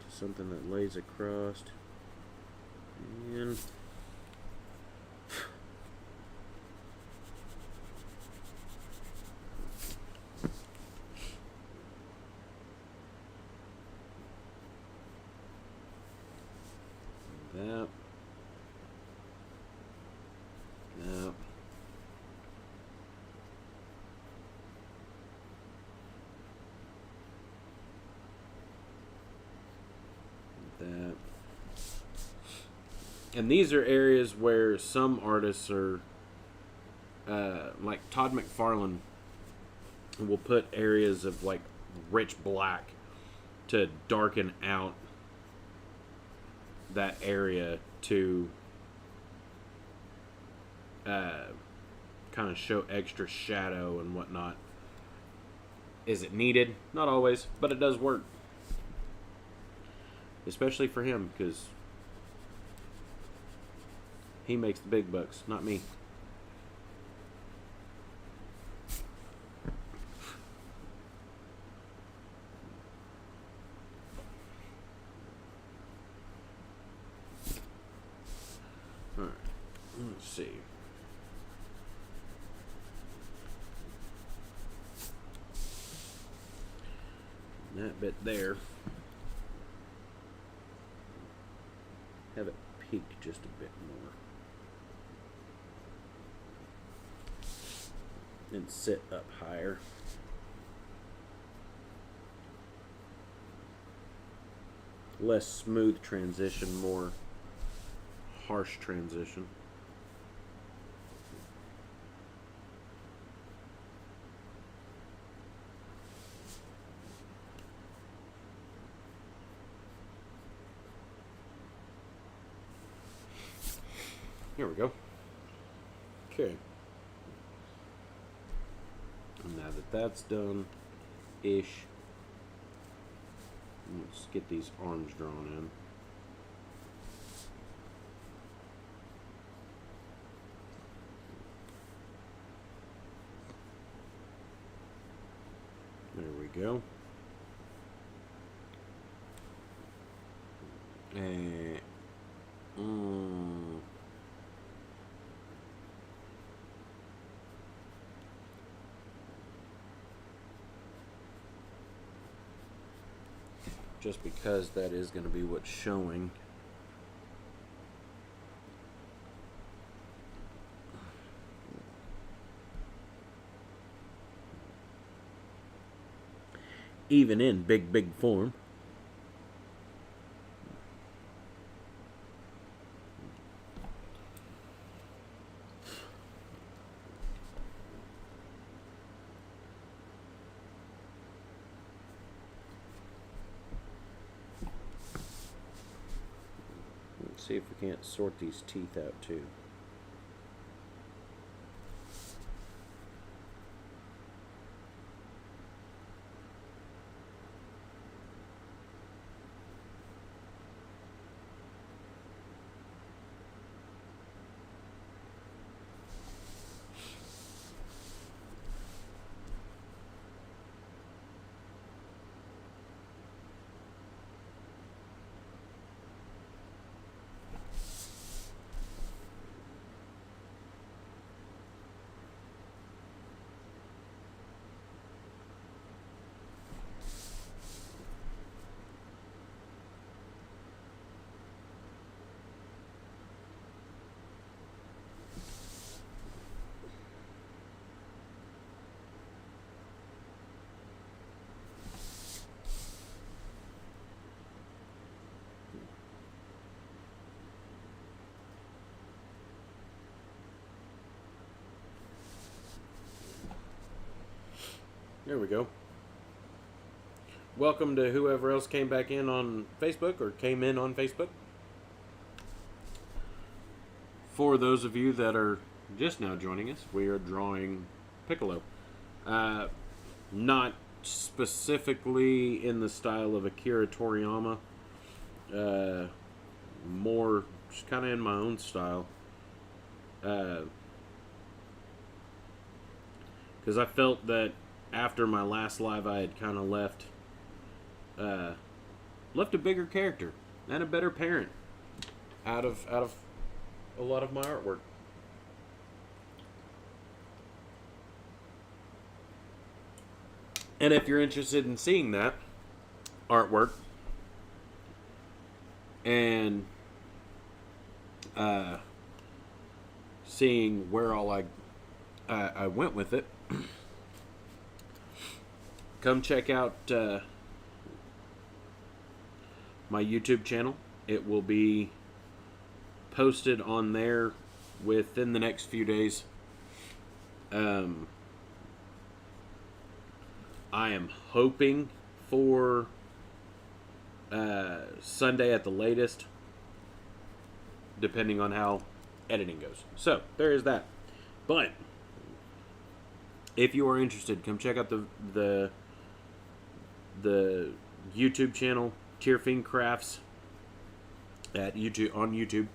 Something that lays across, and that. That. And these are areas where some artists are, like Todd McFarlane, will put areas of like rich black to darken out that area to kind of show extra shadow and whatnot. Is it needed? Not always, but it does work. Especially for him, because he makes the big bucks, not me. Alright, let's see. That bit there. Have it peak just a bit more. And sit up higher. Less smooth transition, more harsh transition. Here we go. Okay. And now that that's done-ish, let's get these arms drawn in. There we go. And just because that is going to be what's showing. Even in big form. Let's see if we can't sort these teeth out too. There we go. Welcome to whoever else came back in on Facebook or came in on Facebook. For those of you that are just now joining us, we are drawing Piccolo. Not specifically in the style of Akira Toriyama. More just kind of in my own style. Because I felt that after my last live, I had kind of left a bigger character and a better parent out of a lot of my artwork. And if you're interested in seeing that artwork and seeing where all I went with it, come check out my YouTube channel. It will be posted on there within the next few days. I am hoping for Sunday at the latest, depending on how editing goes. So, there is that. But if you are interested, come check out the YouTube channel, Tearfiend Crafts, on YouTube,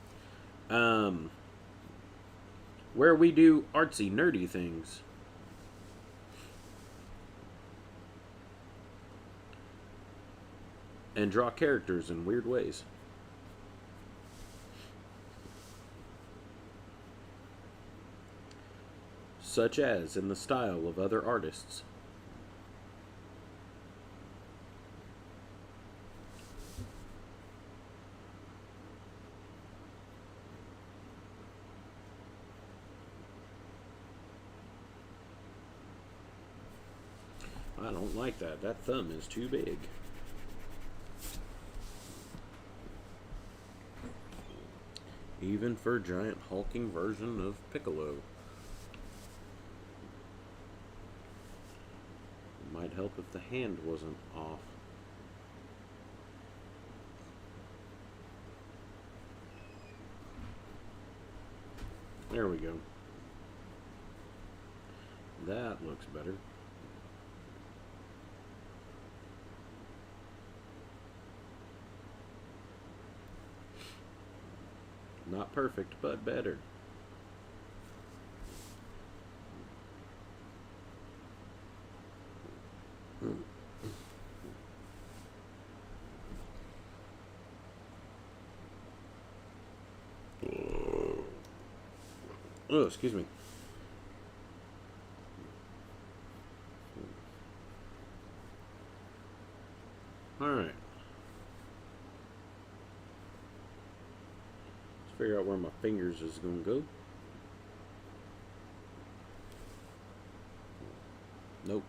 where we do artsy, nerdy things. And draw characters in weird ways. Such as in the style of other artists. I don't like that. That thumb is too big. Even for a giant hulking version of Piccolo. It might help if the hand wasn't off. There we go. That looks better. Not perfect, but better. Oh, excuse me. All right. Let's figure out where my fingers is going to go. Nope.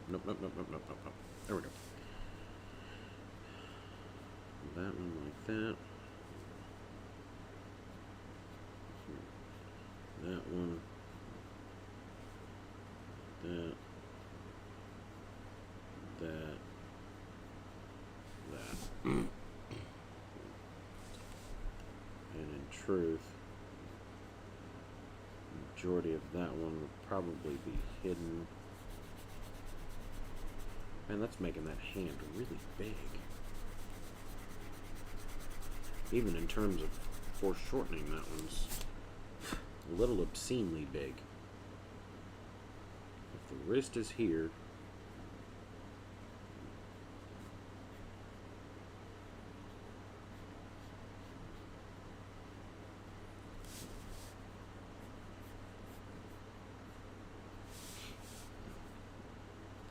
There we go. That one like that. That one. That. And in truth, the majority of that one would probably be hidden. Man, that's making that hand really big. Even in terms of foreshortening, that one's a little obscenely big. If the wrist is here,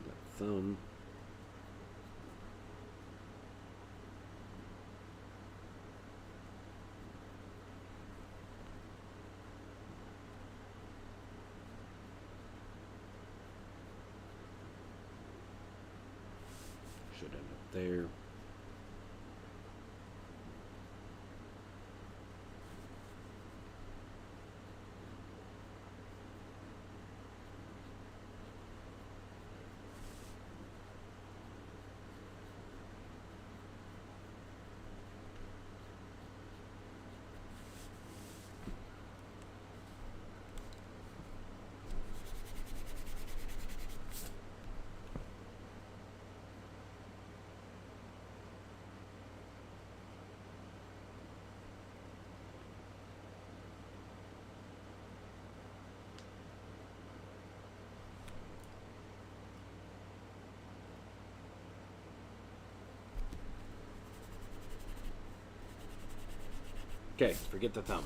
that thumb. Should end up there. Okay, forget the thumb.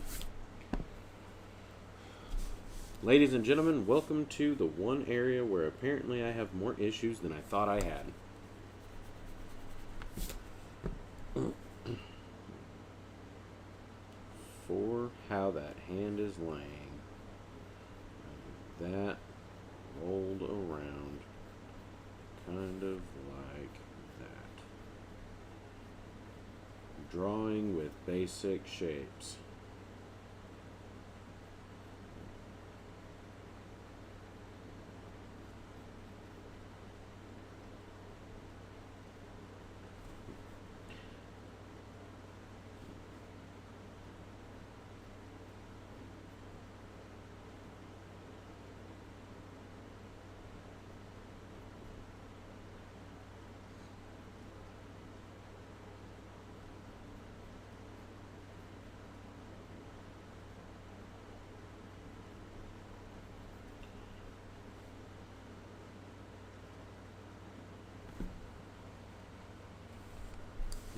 Ladies and gentlemen, welcome to the one area where apparently I have more issues than I thought I had. For how that hand is laying. That rolled around kind of like that. Drawing with basic shapes.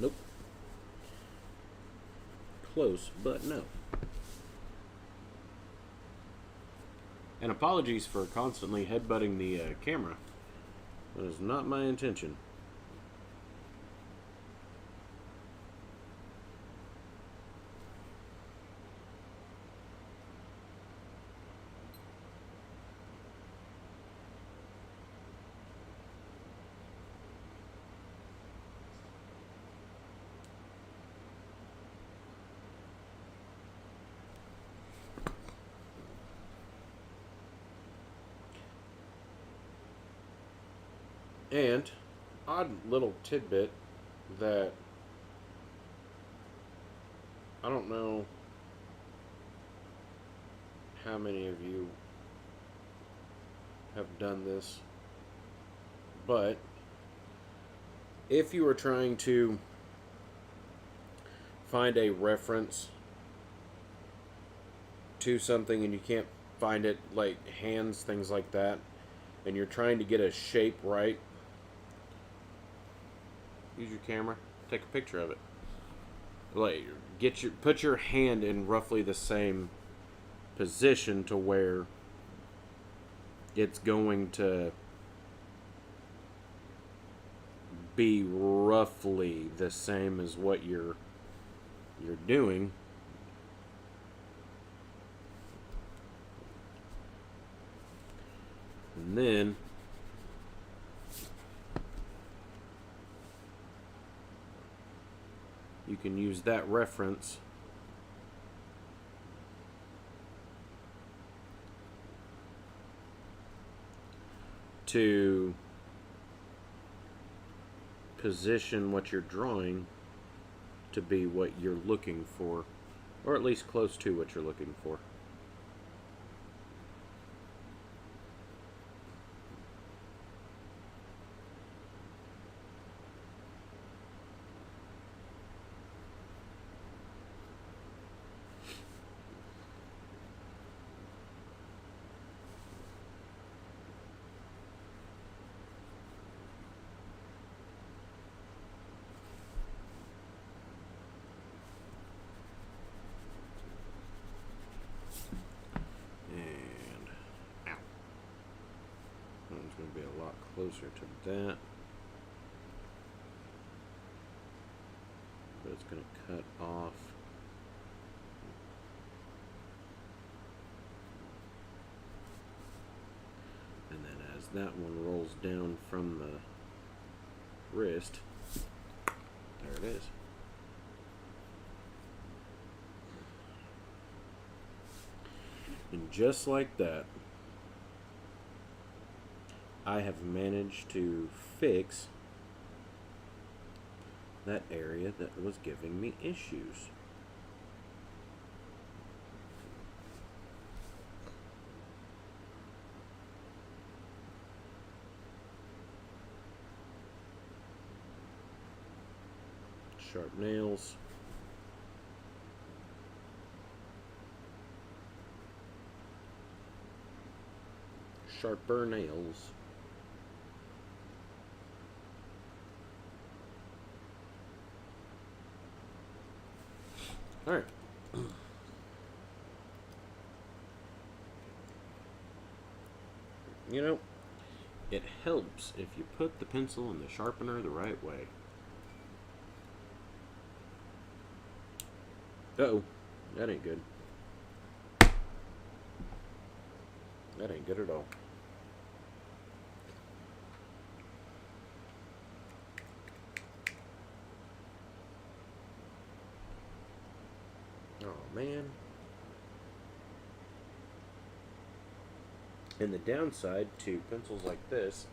Nope. Close, but no. And apologies for constantly headbutting the camera. That is not my intention. And odd little tidbit that I don't know how many of you have done this, but if you are trying to find a reference to something and you can't find it, like hands, things like that, and you're trying to get a shape right, use your camera, take a picture of it. Like, put your hand in roughly the same position to where it's going to be roughly the same as what you're doing. And then you can use that reference to position what you're drawing to be what you're looking for, or at least close to what you're looking for. Going to be a lot closer to that, but it's going to cut off and then as that one rolls down from the wrist, there it is. And just like that, I have managed to fix that area that was giving me issues. Sharp nails. Sharper nails. Alright. You know, it helps if you put the pencil in the sharpener the right way. Uh-oh, that ain't good. That ain't good at all. Oh, man. And the downside to pencils like this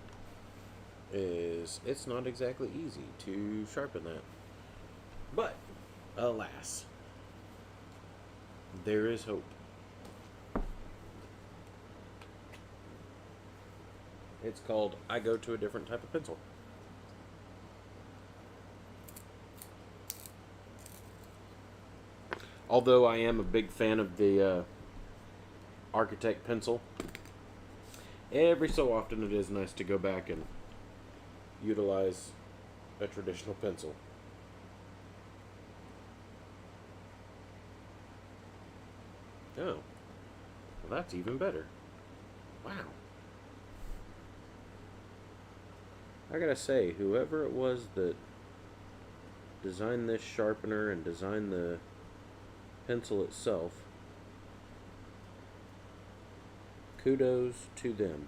is it's not exactly easy to sharpen that. But, alas, there is hope. It's called I Go to a Different Type of Pencil. Although I am a big fan of the Architect pencil, every so often it is nice to go back and utilize a traditional pencil. Oh, well, that's even better. Wow. I gotta say, whoever it was that designed this sharpener and designed the pencil itself, kudos to them.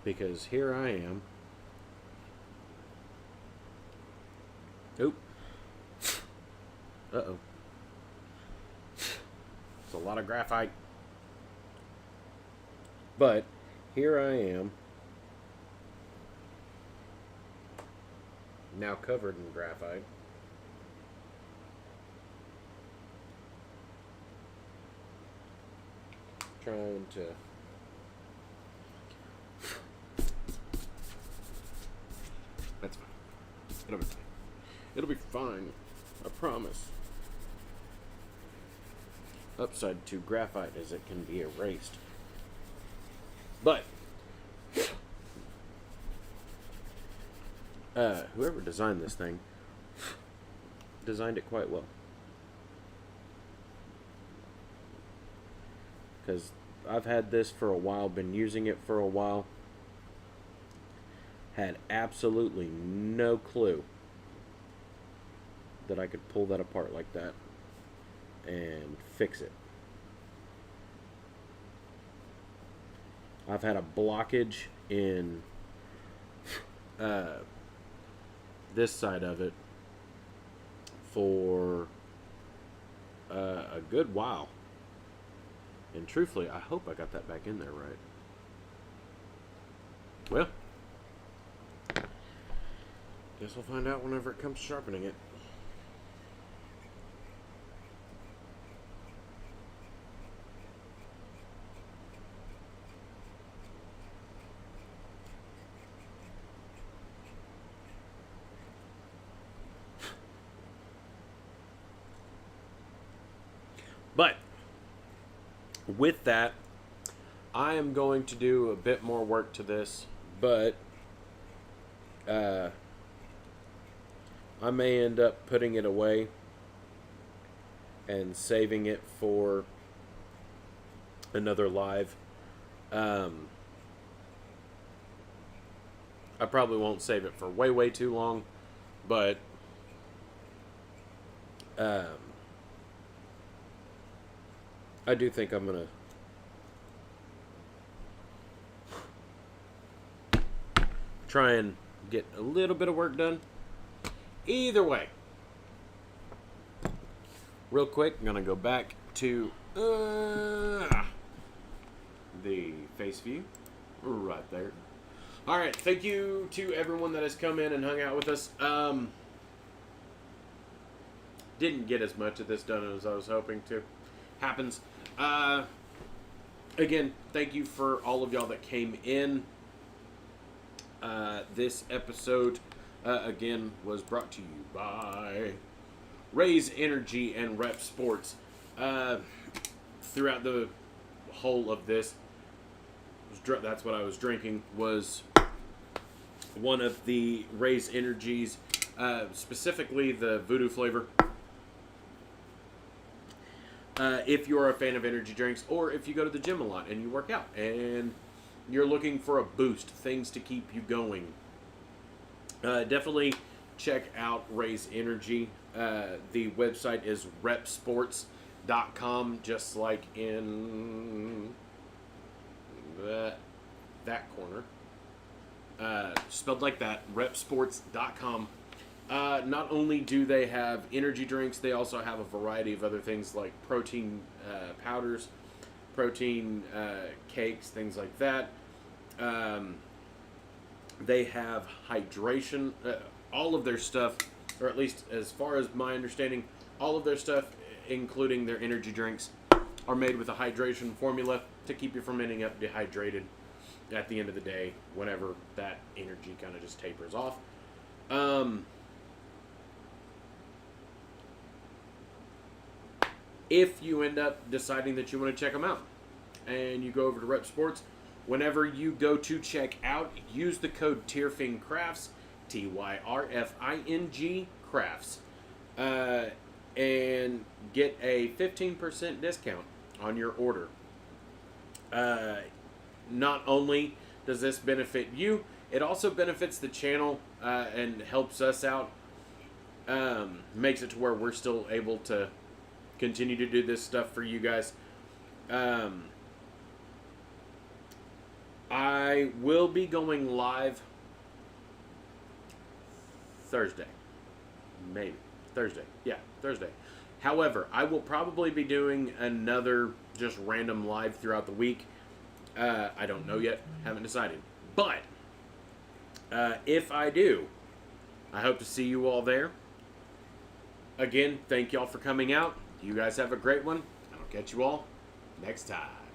Because here I am. Oop. Uh-oh. It's a lot of graphite. But here I am, now covered in graphite. Trying to that's fine. It'll be fine. It'll be fine. I promise. Upside to graphite is it can be erased. But whoever designed this thing designed it quite well. Because I've had this for a while, been using it for a while. Had absolutely no clue that I could pull that apart like that and fix it. I've had a blockage in this side of it for a good while. And truthfully, I hope I got that back in there right. Well, guess we'll find out whenever it comes to sharpening it. But with that, I am going to do a bit more work to this, but I may end up putting it away and saving it for another live. I probably won't save it for way too long, but I do think I'm gonna try and get a little bit of work done. Either way, real quick, I'm gonna go back to the face view right there. All right, thank you to everyone that has come in and hung out with us. Didn't get as much of this done as I was hoping to. Happens. Again, thank you for all of y'all that came in. This episode, again, was brought to you by Raise Energy and Rep Sports. Throughout the whole of this, that's what I was drinking, was one of the Raise Energies, specifically the Voodoo flavor. if you're a fan of energy drinks, or if you go to the gym a lot and you work out and you're looking for a boost, things to keep you going. Definitely check out Raise Energy. The website is repsports.com, just like in that corner. Spelled like that, repsports.com. Not only do they have energy drinks, they also have a variety of other things like protein powders, protein cakes, things like that. They have hydration. All of their stuff, or at least as far as my understanding, all of their stuff, including their energy drinks, are made with a hydration formula to keep you from ending up dehydrated at the end of the day whenever that energy kind of just tapers off. If you end up deciding that you want to check them out and you go over to Rep Sports, whenever you go to check out, use the code TYRFING TYRFING crafts, and get a 15% discount on your order. Not only does this benefit you, it also benefits the channel and helps us out. Makes it to where we're still able to continue to do this stuff for you guys. I will be going live Thursday. Maybe. Thursday. Yeah, Thursday. However, I will probably be doing another just random live throughout the week. I don't know yet. Haven't decided. But if I do, I hope to see you all there. Again, thank y'all for coming out. You guys have a great one. I'll catch you all next time.